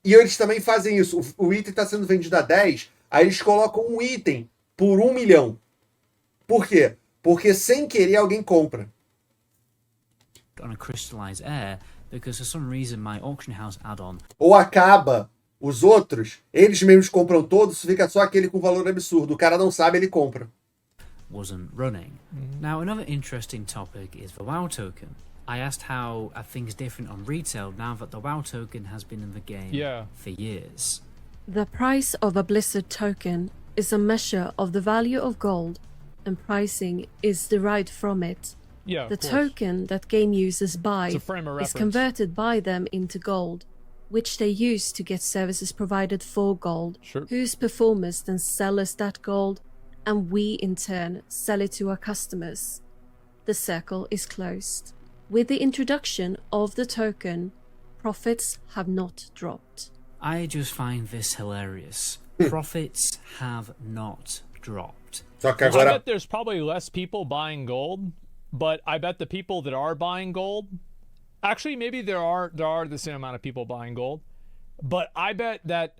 E eles também fazem isso. O item está sendo vendido a 10, aí eles colocam um item por 1 milhão. Por quê? Porque sem querer alguém compra. On a crystallized air, because for some reason my auction house add-on Ou acaba os outros, eles mesmos compram todos, fica só aquele com valor absurdo. O cara não sabe, ele compra. wasn't running. Now, another interesting topic is the WoW token. I asked how are things different on retail now that the WoW token has been in the game for years. The price of a Blizzard token is a measure of the value of gold, and pricing is derived from it. Yeah, The of course. token that game users buy It's a frame of is reference. converted by them into gold, which they use to get services provided for gold, Sure. whose performers then sell us that gold, and we in turn sell it to our customers. The circle is closed. With the introduction of the token, profits have not dropped. I just find this hilarious. Profits have not dropped. Só que I agora... bet there's probably less people buying gold, but I bet the people that are buying gold, actually maybe there are the same amount of people buying gold, but I bet that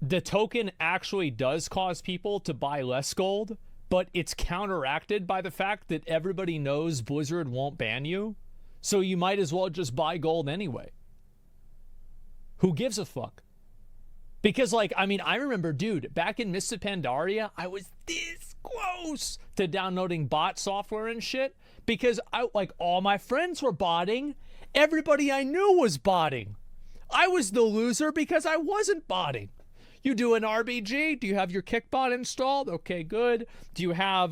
the token actually does cause people to buy less gold, but it's counteracted by the fact that everybody knows Blizzard won't ban you, so you might as well just buy gold anyway. Who gives a fuck? Because, like, I mean, I remember, dude, back in Mists of Pandaria, I was this close to downloading bot software and shit because all my friends were botting. Everybody I knew was botting. I was the loser because I wasn't botting. You do an RBG? Do you have your Kickbot installed? Okay, good. Do you have,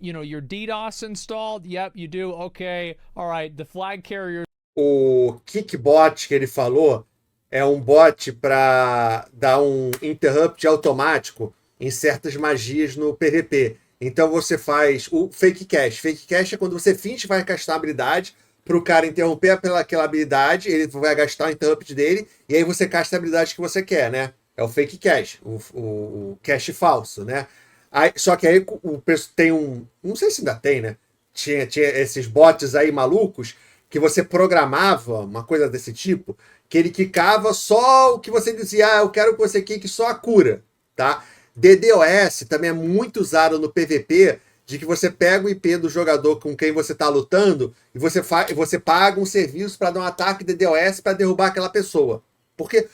your DDoS installed? Yep, you do. Okay, all right. The flag carrier. O Kickbot que ele falou é um bot para dar um interrupt automático em certas magias no PVP. Então você faz o fake cache. Fake cache é quando você finge que vai gastar a habilidade para o cara interromper aquela habilidade, ele vai gastar o interrupt dele, e aí você casta a habilidade que você quer, né? É o fake cache, o cache falso, né? Aí, só que aí o tem um... Não sei se ainda tem, né? Tinha esses bots aí malucos que você programava, uma coisa desse tipo, que ele quicava só o que você dizia, eu quero que você quique só a cura, tá? DDoS também é muito usado no PVP, de que você pega o IP do jogador com quem você está lutando e você paga um serviço para dar um ataque DDoS para derrubar aquela pessoa. Porque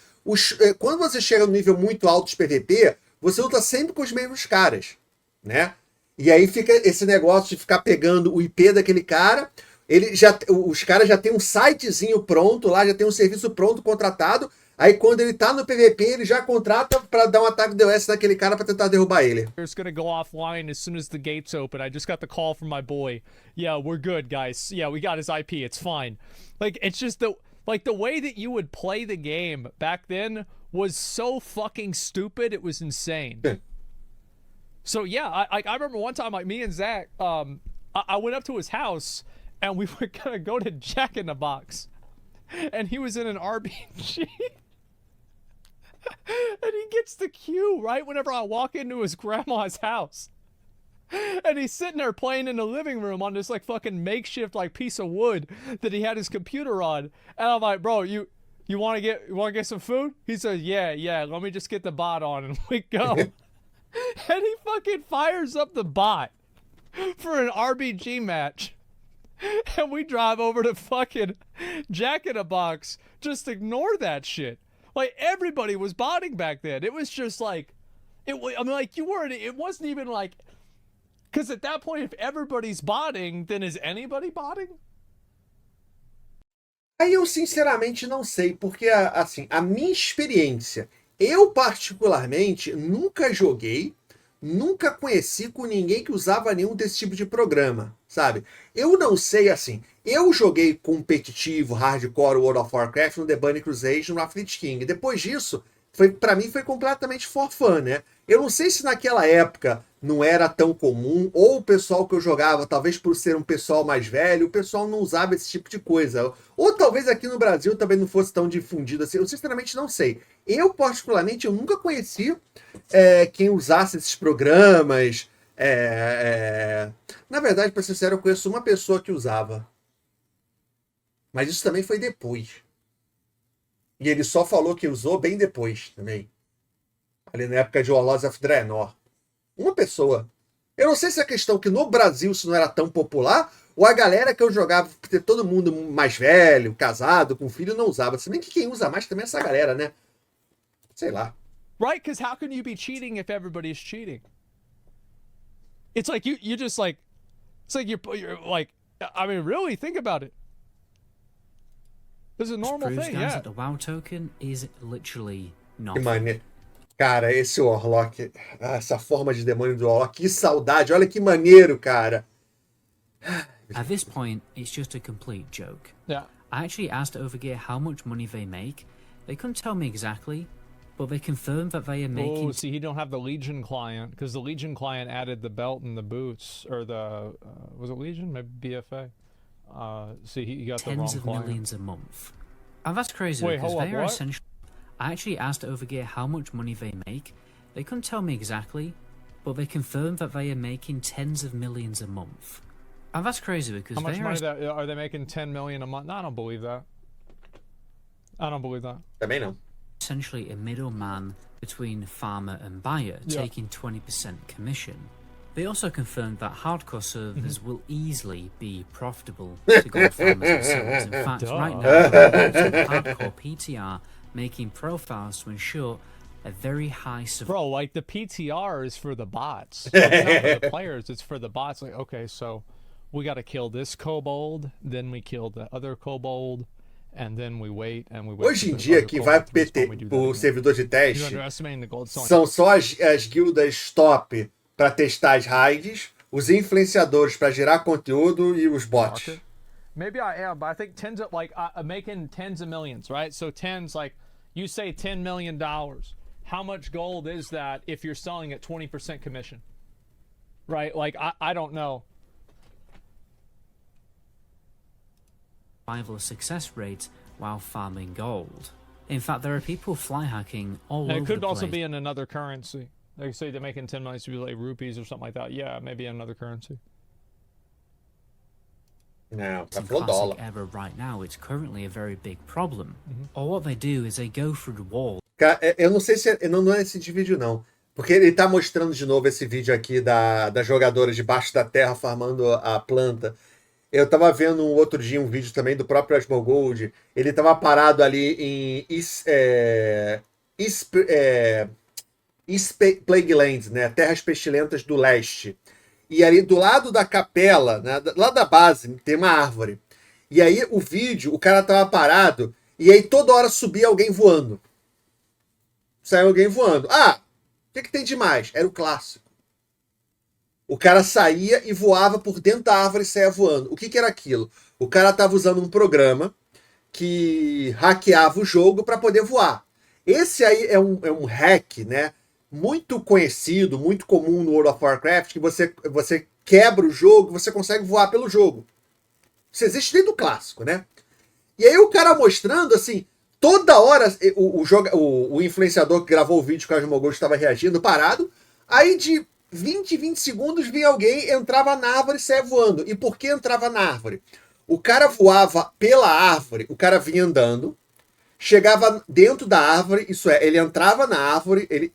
quando você chega no nível muito alto de PVP, você luta sempre com os mesmos caras, né? E aí fica esse negócio de ficar pegando o IP daquele cara. Os caras já têm um sitezinho pronto lá, já tem um serviço pronto contratado. Aí quando ele tá no PVP, ele já contrata para dar um ataque DDoS naquele cara para tentar derrubar ele. It's gonna go offline as soon as the gates open. I just got the call from my boy. Yeah, we're good, guys. Yeah, we got his IP. It's fine. Like, it's just the way that you would play the game back then was so fucking stupid. It was insane. So yeah, I remember one time, like, me and Zach, I went up to his house and we were gonna go to Jack in the Box. and he was in an RPG. And he gets the cue right whenever I walk into his grandma's house. And he's sitting there playing in the living room on this like fucking makeshift like piece of wood that he had his computer on. And I'm like, bro, you want to get some food? He says, yeah. Let me just get the bot on and we go. And he fucking fires up the bot for an RPG match. And we drive over to fucking Jack in a Box. Just ignore that shit. Like everybody was botting back then. It was just like, it wasn't even like. Because at that point, if everybody's botting, then is anybody botting? Aí eu sinceramente não sei, porque assim, a minha experiência, eu particularmente nunca joguei, nunca conheci com ninguém que usava nenhum desse tipo de programa, sabe? Eu não sei, assim, eu joguei competitivo, hardcore World of Warcraft no The Burning Crusade no Wrath of the King. Depois disso, pra mim foi completamente for fun, né? Eu não sei se naquela época não era tão comum, ou o pessoal que eu jogava, talvez por ser um pessoal mais velho, o pessoal não usava esse tipo de coisa. Ou talvez aqui no Brasil também não fosse tão difundido assim. Eu sinceramente não sei. Eu, particularmente, eu nunca conheci quem usasse esses programas. Na verdade, para ser sincero, eu conheço uma pessoa que usava. Mas isso também foi depois. E ele só falou que usou bem depois também. Ali na época de Warlords of Draenor. Uma pessoa. Eu não sei se é questão que no Brasil isso não era tão popular, ou a galera que eu jogava, porque todo mundo mais velho, casado, com filho, não usava. Se bem que quem usa mais também é essa galera, né? Sei lá. Right, because how can you be cheating if everybody's cheating? It's like you just like, it's like you're like, I mean, really think about it. This is a normal proves, thing, guys, yeah. that the WoW token is literally Que nothing. maneiro. Cara, esse Warlock, essa forma de demônio do Warlock, que saudade, olha que maneiro, cara. At this point, it's just a complete joke. Yeah. I actually asked Overgear how much money they make. They couldn't tell me exactly, but they confirmed that they are making... Oh, see, he don't have the Legion client, because the Legion client added the belt and the boots, or the, was it Legion? Maybe BFA. See, he got the wrong tens of client. millions a month. And that's crazy Wait, because hold up, they are what? essentially... I actually asked Overgear how much money they make. They couldn't tell me exactly, but they confirmed that they are making tens of millions a month. And that's crazy because How much they money are they making? 10 million a month? No, I don't believe that. I don't believe that. Também não. essentially a middleman between farmer and buyer, Yeah. taking 20% commission. They also confirmed that hardcore servers will easily be profitable to gold farmers themselves. In fact, right now, there are hardcore PTR making profiles to ensure a very high survival. Bro, like the PTR is for the bots. It's not for the players, it's for the bots. Like, okay, so we got to kill this kobold, then we kill the other kobold, and then we wait and we wait. Hoje em for the dia, other que kobold vai to pro respawn, we do that pro again. servidor de You're teste, underestimating the gold selling. são só as guildas top para testar as raids, os influenciadores para gerar conteúdo e os bots. Market. Maybe I am, but I think tens of like making tens of millions, right? So tens, like you say $10 million. How much gold is that if you're selling at 20% commission? Right? Like I don't know. Success rate while farming gold. In fact, there are people fly hacking all And over it could the also place. be in another currency. Like say they're making 10 million to be like rupees or something like that. Yeah, maybe in another currency. Não, tá In falando classic dólar. era right now, it's currently a very big problem. Or what they do is they go through the wall. Cara, eu não sei se não é esse de vídeo, não. Porque ele tá mostrando de novo esse vídeo aqui da jogadora debaixo da terra farmando a planta. Eu tava vendo outro dia um vídeo também do próprio Asmongold. Ele tava parado ali em East Plague Lands, né? Terras Pestilentas do Leste. E ali do lado da capela, né? Lá da base, tem uma árvore. E aí o vídeo, o cara tava parado e aí toda hora subia alguém voando. Saiu alguém voando. Ah, o que tem de mais? Era o clássico. O cara saía e voava por dentro da árvore e saía voando. O que era aquilo? O cara estava usando um programa que hackeava o jogo para poder voar. Esse aí é um hack, né? Muito conhecido, muito comum no World of Warcraft, que você quebra o jogo, você consegue voar pelo jogo. Isso existe desde o clássico, né? E aí o cara mostrando, assim, toda hora o influenciador que gravou o vídeo com a Cosmogol estava reagindo, parado. Aí de 20 segundos vinha alguém, entrava na árvore e saia voando. E por que entrava na árvore? O cara voava pela árvore, o cara vinha andando, chegava dentro da árvore, isso é, ele entrava na árvore, ele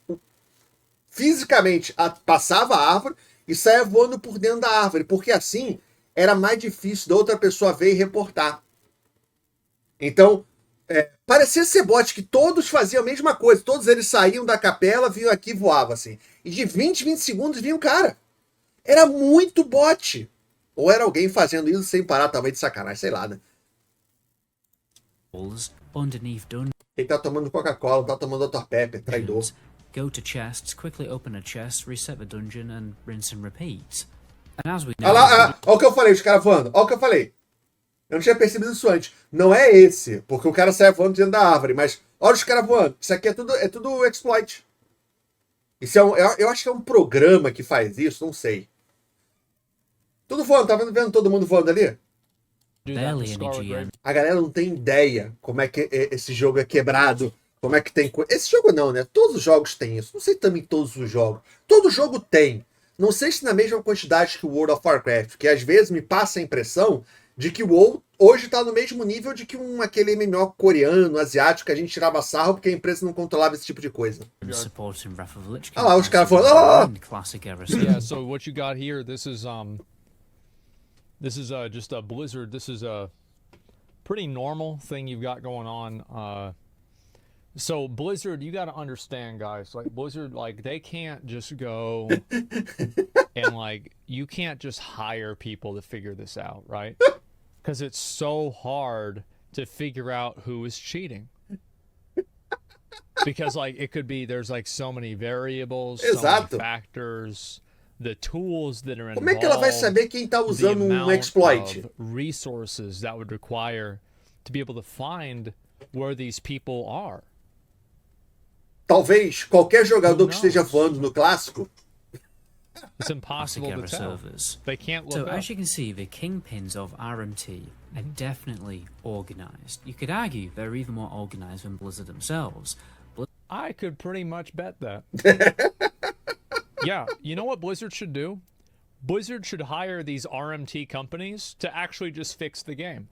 fisicamente passava a árvore e saia voando por dentro da árvore, porque assim era mais difícil da outra pessoa ver e reportar. Então, parecia ser bot, que todos faziam a mesma coisa, todos eles saíam da capela, vinham aqui e voavam assim. E de 20 segundos vinha um cara. Era muito bot. Ou era alguém fazendo isso sem parar, talvez de sacanagem, sei lá, né? Underneath Ele tá tomando Coca-Cola, não tá tomando Dr. Pepper, traidor. dungeons. Go to chests, quickly open a chest, reset the dungeon, and rinse and repeat. And as we know, Olha lá, olha o que eu falei, os caras voando. Olha o que eu falei. Eu não tinha percebido isso antes. Não é esse, porque o cara sai voando dentro da árvore, mas olha os caras voando. Isso aqui é tudo exploit. Isso eu acho que é um programa que faz isso, não sei. Tudo voando, tá vendo todo mundo voando ali? barely any GM. A galera não tem ideia como é que esse jogo é quebrado. Como é que tem... Esse jogo não, né? Todos os jogos têm isso. Não sei também todos os jogos. Todo jogo tem. Não sei se na mesma quantidade que o World of Warcraft, que às vezes me passa a impressão de que o WoW hoje tá no mesmo nível de que aquele MMO coreano, asiático, que a gente tirava sarro porque a empresa não controlava esse tipo de coisa. Supporting Wrath of the Lich King. Ah lá, os caras falando... Ah! Classic era. Yeah, so what you got here, this is just a Blizzard. This is a pretty normal thing you've got going on. So Blizzard, you got to understand, guys, like Blizzard, like they can't just go and like, you can't just hire people to figure this out, right? Because it's so hard to figure out who is cheating. Because like, it could be, there's like so many variables, so many factors, the tools that are involved. Como é que ela vai saber quem tá usando exploit? Resources that would require to be able to find where these people are. Talvez qualquer jogador que esteja voando no clássico. It's impossible to tell. They can't look so up. as you can see, the kingpins of RMT are definitely organized. You could argue they're even more organized than Blizzard themselves. I could pretty much bet that. Yeah, you know what Blizzard should do? Blizzard should hire these RMT companies to actually just fix the game.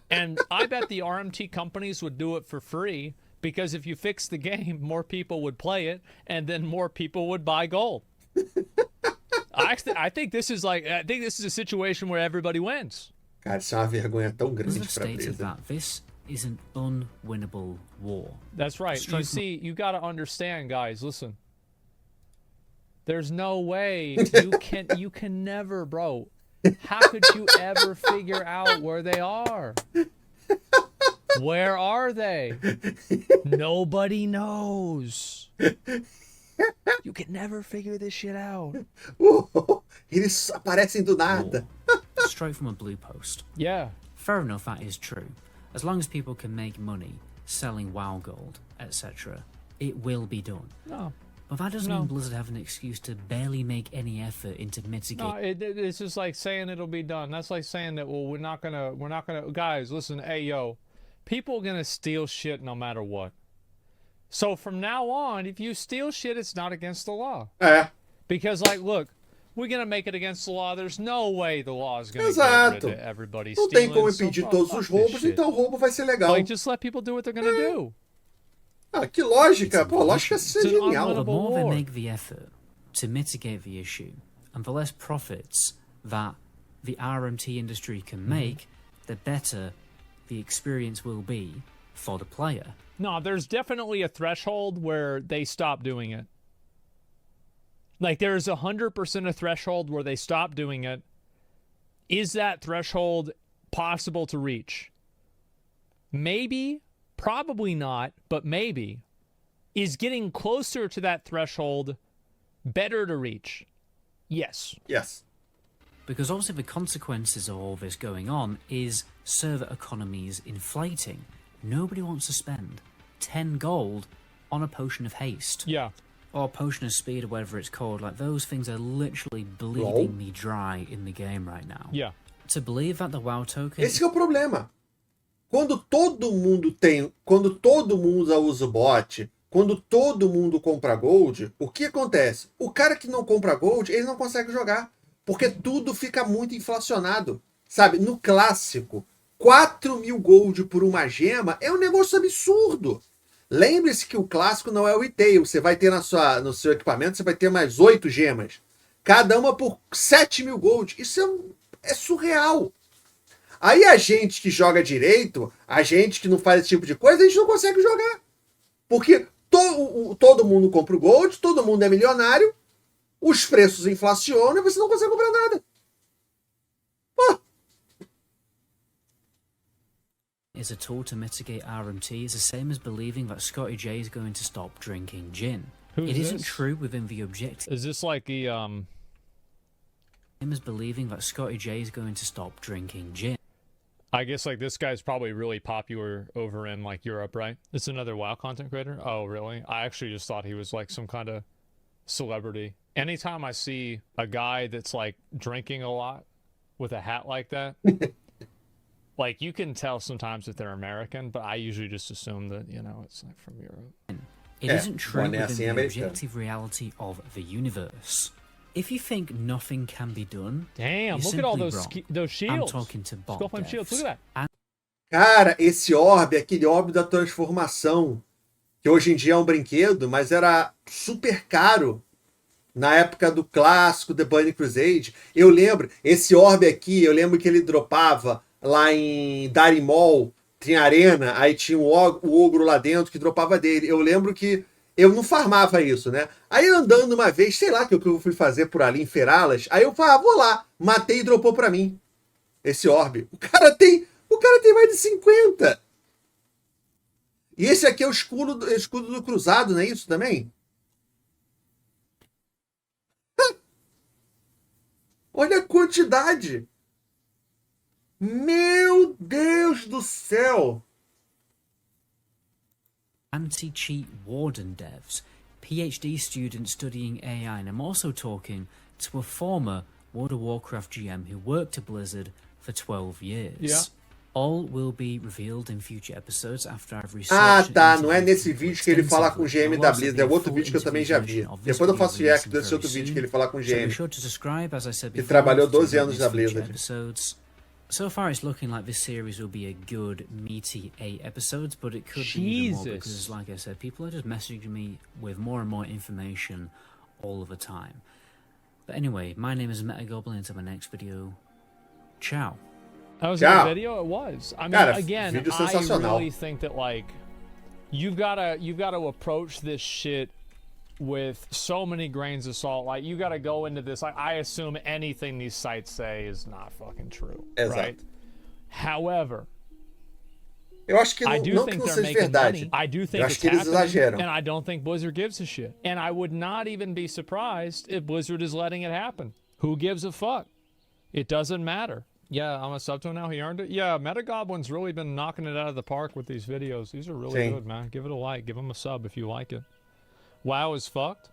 And I bet the RMT companies would do it for free, because if you fix the game, more people would play it, and then more people would buy gold. I think this is a situation where everybody wins. Cara, isso é uma vergonha tão grande pra Blizzard that this is an unwinnable war. That's right. You see, you got to understand, guys. Listen, there's no way you can never, bro. How could you ever figure out where they are? Where are they? Nobody knows. You can never figure this shit out. Eles aparecem do nada. Straight from a blue post. Yeah. Fair enough, that is true. As long as people can make money selling WoW gold, etc., it will be done. No. But that doesn't mean Blizzard have an excuse to barely make any effort into mitigating. No, it's just like saying it'll be done. That's like saying that, well, we're not gonna, guys, listen, hey, yo, people are gonna steal shit no matter what. So from now on, if you steal shit, it's not against the law. Because, like, look, we're gonna make it against the law. There's no way the law is gonna get rid of everybody stealing. Não tem como impedir todos os roubos, então o roubo vai ser legal. Like, just let people do what they're gonna do. Ah, que lógica. Pô, lógica é genial. The more they make the effort to mitigate the issue, and the less profits that the RMT industry can make, the better the experience will be for the player. No, there's definitely a threshold where they stop doing it. Like, there's 100% a threshold where they stop doing it. Is that threshold possible to reach? Maybe, probably not, but maybe. Is getting closer to that threshold better to reach? Yes. Yes. Because obviously the consequences of all this going on is server economies inflating. Nobody wants to spend 10 gold on a potion of haste. Yeah. Or potion of speed, or whatever it's called. Like, those things are literally bleeding me dry in the game right now. Yeah. To believe that the WoW token... Esse é o problema. quando todo mundo usa o bot, quando todo mundo compra Gold, o que acontece? O cara que não compra Gold, ele não consegue jogar, porque tudo fica muito inflacionado. Sabe, no clássico, 4.000 Gold por uma gema é um negócio absurdo. Lembre-se que o clássico não é o retail. Você vai ter no seu equipamento, você vai ter mais 8 gemas. Cada uma por 7.000 Gold. Isso é surreal. Aí a gente que joga direito, a gente que não faz esse tipo de coisa, a gente não consegue jogar. Porque todo mundo compra o Gold, todo mundo é milionário, os preços inflacionam e você não consegue comprar nada. Pô. Is a tool to mitigate RMT is the same as believing that Scotty J is going to stop drinking gin. Who's It isn't this? true within the objective. Is this like the Same as believing that Scotty J is going to stop drinking gin. I guess like this guy's probably really popular over in like Europe, right? It's another WoW content creator? Oh, really? I actually just thought he was like some kind of celebrity. Anytime I see a guy that's like drinking a lot with a hat like that, like you can tell sometimes if they're American, but I usually just assume that, you know, it's like from Europe. It Yeah, isn't true one within the American. objective reality of the universe. If you think nothing can be done, Damn, you're look at all simply those wrong. those I'm shields. talking to bot Skull flame shields. Look at that. Cara, esse orbe é aquele orbe da transformação, que hoje em dia é um brinquedo, mas era super caro na época do clássico The Burning Crusade. Eu lembro, esse orbe aqui, eu lembro que ele dropava lá em Darimol, tinha arena, aí tinha o ogro lá dentro que dropava dele. Eu lembro que eu não farmava isso, né? Aí andando uma vez, sei lá o que eu fui fazer por ali em Feralas, aí eu falei, vou lá, matei e dropou pra mim esse orbe. O cara tem mais de 50. E esse aqui é o escudo do cruzado, não é isso também? Olha a quantidade. Meu Deus do céu. anti-cheat warden devs, PhD students studying AI, and I'm also talking to a former World of Warcraft GM who worked at Blizzard for 12 years. Yeah. All will be revealed in future episodes after I've researched. Ah, tá. and Não é interviewed nesse people vídeo que ele fala com o extensively. GM There da will also Blizzard. be É a outro full vídeo que eu também interview já vi. version of this Depois eu video faço react releasing desse outro very vídeo que ele fala com o soon. So be GM. sure to subscribe, as I said Que before, trabalhou to 12 get anos these na future Blizzard. episodes. So far, it's looking like this series will be a good, meaty 8 episodes, but it could be even more because, like I said, people are just messaging me with more and more information all of the time. But anyway, my name is Metagoblin. Until my next video, ciao. That was Ciao. a good video. It was. I mean, Cara, again, vídeo I sensacional. really think that like you've gotta approach this shit with so many grains of salt. Like you gotta go into this. Like I assume anything these sites say is not fucking true, Exato. right? However, Eu acho que I não, do não que think não they're seja making verdade. money. I do think Eu it's acho que eles happening, exageram. and I don't think Blizzard gives a shit. And I would not even be surprised if Blizzard is letting it happen. Who gives a fuck? It doesn't matter. Yeah, I'm a sub to him now. He earned it. Yeah, Metagoblin's really been knocking it out of the park with these videos. These are really Sim. good, man. Give it a like. Give him a sub if you like it. WoW is fucked.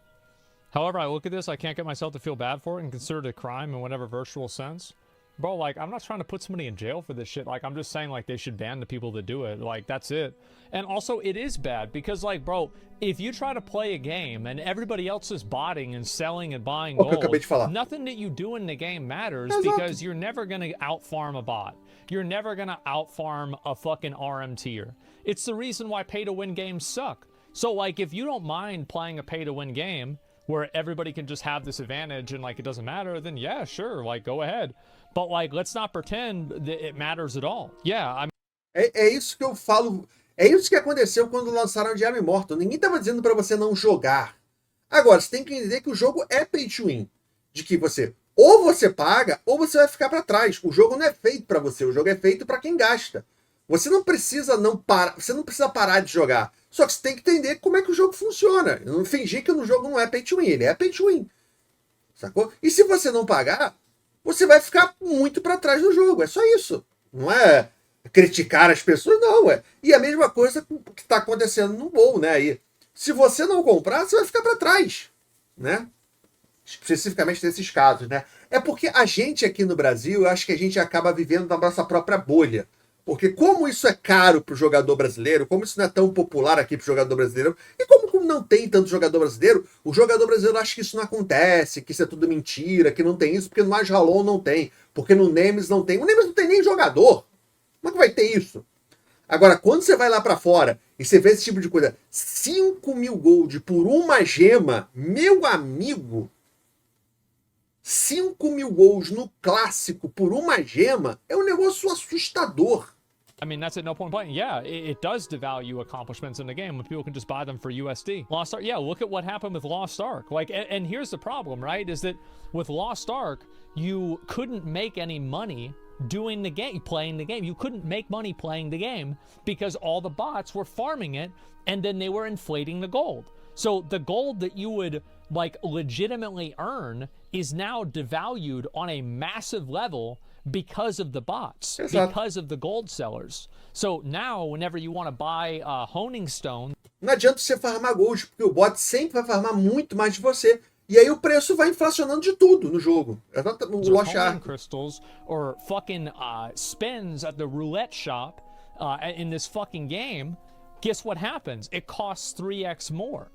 However, I look at this, I can't get myself to feel bad for it and consider it a crime in whatever virtual sense. Bro, like, I'm not trying to put somebody in jail for this shit. Like, I'm just saying, like, they should ban the people that do it. Like, that's it. And also, it is bad because, like, bro, if you try to play a game and everybody else is botting and selling and buying O que eu gold, acabei de falar. nothing that you do in the game matters Exato. because you're never going to outfarm a bot. You're never going to outfarm a fucking RMTer. It's the reason why pay-to-win games suck. So, like, if you don't mind playing a pay-to-win game where everybody can just have this advantage and, like, it doesn't matter, then yeah, sure, like, go ahead. But, like, let's not pretend that it matters at all. Yeah, I É isso que eu falo. É isso que aconteceu quando lançaram Diablo Immortal. Ninguém estava dizendo para você não jogar. Agora, você tem que entender que o jogo é pay to win. De que você ou você paga ou você vai ficar para trás. O jogo não é feito para você. O jogo é feito para quem gasta. Você não precisa você não precisa parar de jogar. Só que você tem que entender como é que o jogo funciona. Não fingir que o jogo não é pay to win. Ele é pay to win. Sacou? E se você não pagar, você vai ficar muito para trás do jogo. É só isso. Não é criticar as pessoas, não. E a mesma coisa que está acontecendo no WoW, né? Aí, se você não comprar, você vai ficar para trás, né? Especificamente nesses casos, né? É porque a gente aqui no Brasil, eu acho que a gente acaba vivendo na nossa própria bolha. Porque como isso é caro pro jogador brasileiro, como isso não é tão popular aqui pro jogador brasileiro, e como não tem tanto jogador brasileiro, o jogador brasileiro acha que isso não acontece, que isso é tudo mentira, que não tem isso, porque no Ajralon não tem, porque no Nemes não tem. O Nemes não tem nem jogador. Como é que vai ter isso? Agora, quando você vai lá pra fora e você vê esse tipo de coisa, 5.000 gold por uma gema, meu amigo, 5.000 gols no clássico por uma gema é um negócio assustador. I mean, that's at no point playing. Yeah, it does devalue accomplishments in the game when people can just buy them for USD. Lost Ark, yeah, look at what happened with Lost Ark. Like, and here's the problem, right? Is that with Lost Ark, you couldn't make any money doing the game, playing the game. You couldn't make money playing the game because all the bots were farming it and then they were inflating the gold. So the gold that you would like legitimately earn is now devalued on a massive level because of the bots, because of the gold sellers. So now, whenever you want to buy Honing Stone... Não adianta você farmar gold, porque o bot sempre vai farmar muito mais de você. E aí o preço vai inflacionando de tudo no jogo. O Lost Ark. Crystals or fucking spins at the roulette shop in this fucking game, guess what happens? It costs 3x more.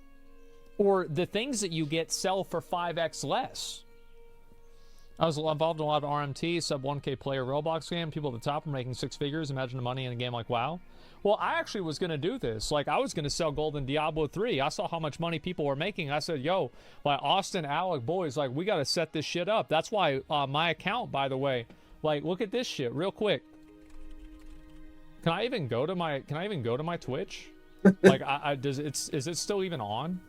Or the things that you get sell for 5x less. I was involved in a lot of RMT, sub 1K player Roblox game. People at the top are making 6 figures. Imagine the money in a game like WoW. Well, I actually was going to do this. Like, I was going to sell gold in Diablo 3. I saw how much money people were making. I said, yo, like, Austin, Alec, boys, like, we got to set this shit up. That's why my account, by the way, like, look at this shit real quick. Can I even go to my Twitch? Like, is it still even on?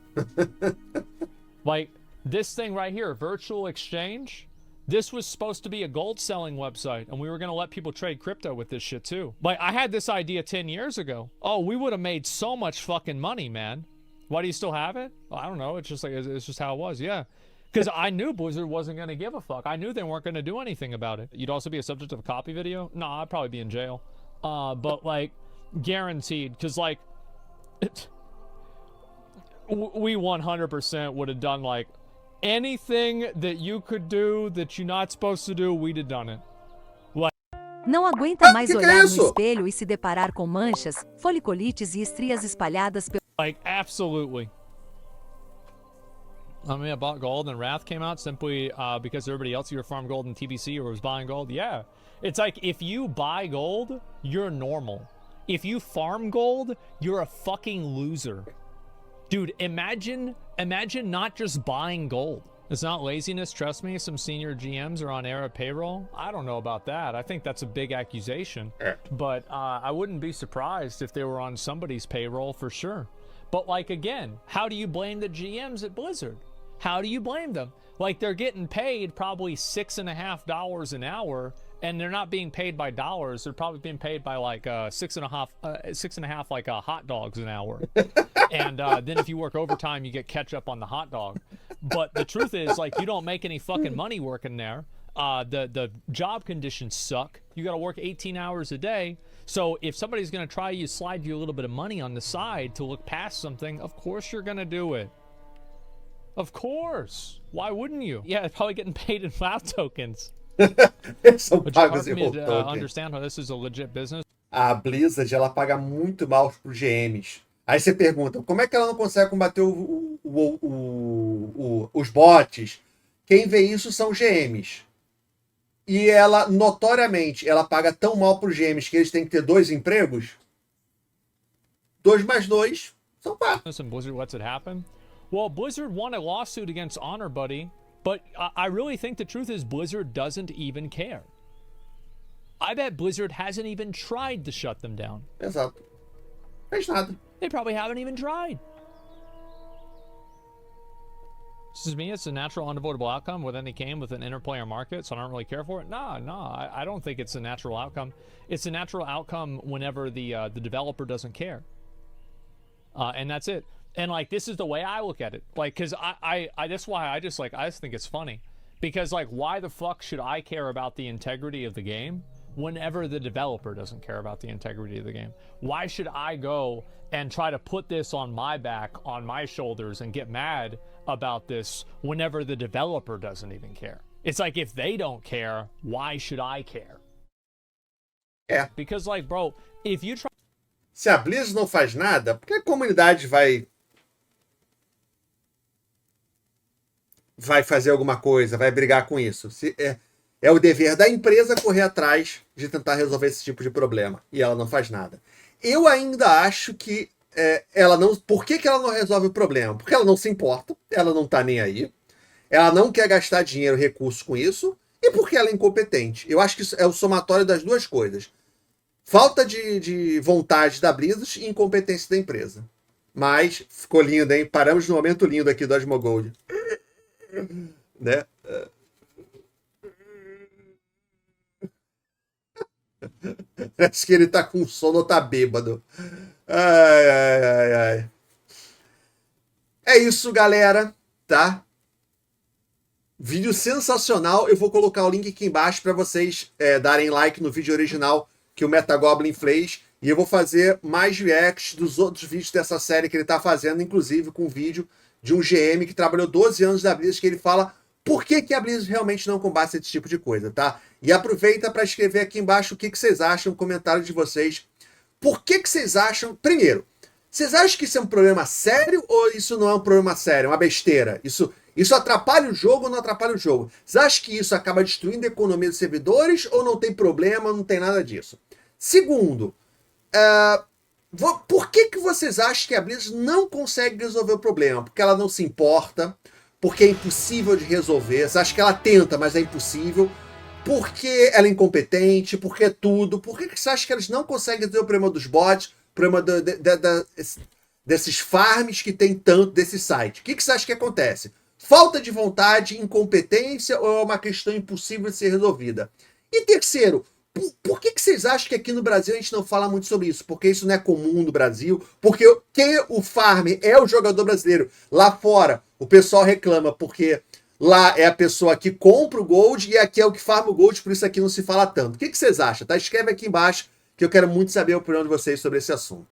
Like, this thing right here, Virtual Exchange, this was supposed to be a gold selling website, and we were going to let people trade crypto with this shit too. Like, I had this idea 10 years ago. Oh, we would have made so much fucking money, man. Why do you still have it? Well, I don't know. It's just like, it's just how it was. Yeah. Because I knew Blizzard wasn't going to give a fuck. I knew they weren't going to do anything about it. You'd also be a subject of a copy video? No, I'd probably be in jail. But like, guaranteed. Because like, we 100% would have done like anything that you could do that you're not supposed to do, we'd have done it. Like, não aguenta mais olhar no espelho e se deparar com manchas, folicolites e estrias espalhadas pelo... Like, absolutely. I mean, I bought gold and Wrath came out simply because everybody else either farmed gold in TBC or was buying gold. Yeah. It's like, if you buy gold, you're normal. If you farm gold, you're a fucking loser. Dude, imagine not just buying gold. It's not laziness, trust me. Some senior GMs are on Era payroll. I don't know about that. I think that's a big accusation. But I wouldn't be surprised if they were on somebody's payroll for sure. But like, again, how do you blame the GMs at Blizzard? How do you blame them? Like, they're getting paid probably $6.50 an hour, and they're not being paid by dollars. They're probably being paid by like six and a half like hot dogs an hour. And then if you work overtime, you get catch up on the hot dog. But the truth is, like, you don't make any fucking money working there. The job conditions suck. You got to work 18 hours a day. So if somebody's going to try you, slide you a little bit of money on the side to look past something, of course you're going to do it. Of course. Why wouldn't you? Yeah, it's probably getting paid in WoW tokens. São But pagos you em hard for me to token. understand how this is a legit business. A Blizzard, ela paga muito mal pros GMs. Aí você pergunta, como é que ela não consegue combater os bots? Quem vê isso são GMs. E ela, notoriamente, ela paga tão mal pros GMs que eles têm que ter 2 empregos. 2 mais 2 são 4. And Blizzard lets it happen. Well, Blizzard won a lawsuit against Honor Buddy, but I really think the truth is Blizzard doesn't even care. I bet Blizzard hasn't even tried to shut them down. Exato. Fez nada. They probably haven't even tried. This is me. It's a natural, unavoidable outcome with any game with an interplayer market, so I don't really care for it. No, I don't think it's a natural outcome. It's a natural outcome whenever the developer doesn't care. And that's it. And like, this is the way I look at it. Like, cause I that's why I just think it's funny. Because like, why the fuck should I care about the integrity of the game whenever the developer doesn't care about the integrity of the game? Why should I go and try to put this on my back, on my shoulders, and get mad about this whenever the developer doesn't even care? It's like, if they don't care, why should I care? É. Because, like, bro, if you try Se a Blizzard não faz nada, por que a comunidade vai fazer alguma coisa, vai brigar com isso? É o dever da empresa correr atrás de tentar resolver esse tipo de problema. E ela não faz nada. Eu ainda acho que ela não... Por que ela não resolve o problema? Porque ela não se importa, ela não tá nem aí, ela não quer gastar dinheiro, recurso com isso, e porque ela é incompetente. Eu acho que isso é o somatório das duas coisas. Falta de vontade da Blizzard e incompetência da empresa. Mas ficou lindo, hein? Paramos no momento lindo aqui do Asmongold. Né? Parece que ele tá com sono ou tá bêbado. Ai, ai, ai, ai. É isso, galera, tá? Vídeo sensacional. Eu vou colocar o link aqui embaixo para vocês darem like no vídeo original que o Metagoblin fez. E eu vou fazer mais reacts dos outros vídeos dessa série que ele tá fazendo, inclusive com um vídeo de um GM que trabalhou 12 anos da Blizzard, que ele fala por que a Blizzard realmente não combate esse tipo de coisa, tá? E aproveita para escrever aqui embaixo o que vocês acham, comentário de vocês. Por que vocês acham... Primeiro, vocês acham que isso é um problema sério ou isso não é um problema sério, é uma besteira? Isso atrapalha o jogo ou não atrapalha o jogo? Vocês acham que isso acaba destruindo a economia dos servidores ou não tem problema, não tem nada disso? Segundo, por que vocês acham que a Blizzard não consegue resolver o problema? Porque ela não se importa, porque é impossível de resolver. Vocês acham que ela tenta, mas é impossível? Porque ela é incompetente, porque é tudo. Por que você acha que eles não conseguem resolver o problema dos bots, o problema desses farms que tem tanto desse site? O que você acha que acontece? Falta de vontade, incompetência ou é uma questão impossível de ser resolvida? E terceiro, por que vocês acham que aqui no Brasil a gente não fala muito sobre isso? Porque isso não é comum no Brasil? Porque quem o farm é o jogador brasileiro. Lá fora, o pessoal reclama porque lá é a pessoa que compra o gold e aqui é o que farma o gold, por isso aqui não se fala tanto. O que vocês acham? Tá? Escreve aqui embaixo que eu quero muito saber a opinião de vocês sobre esse assunto.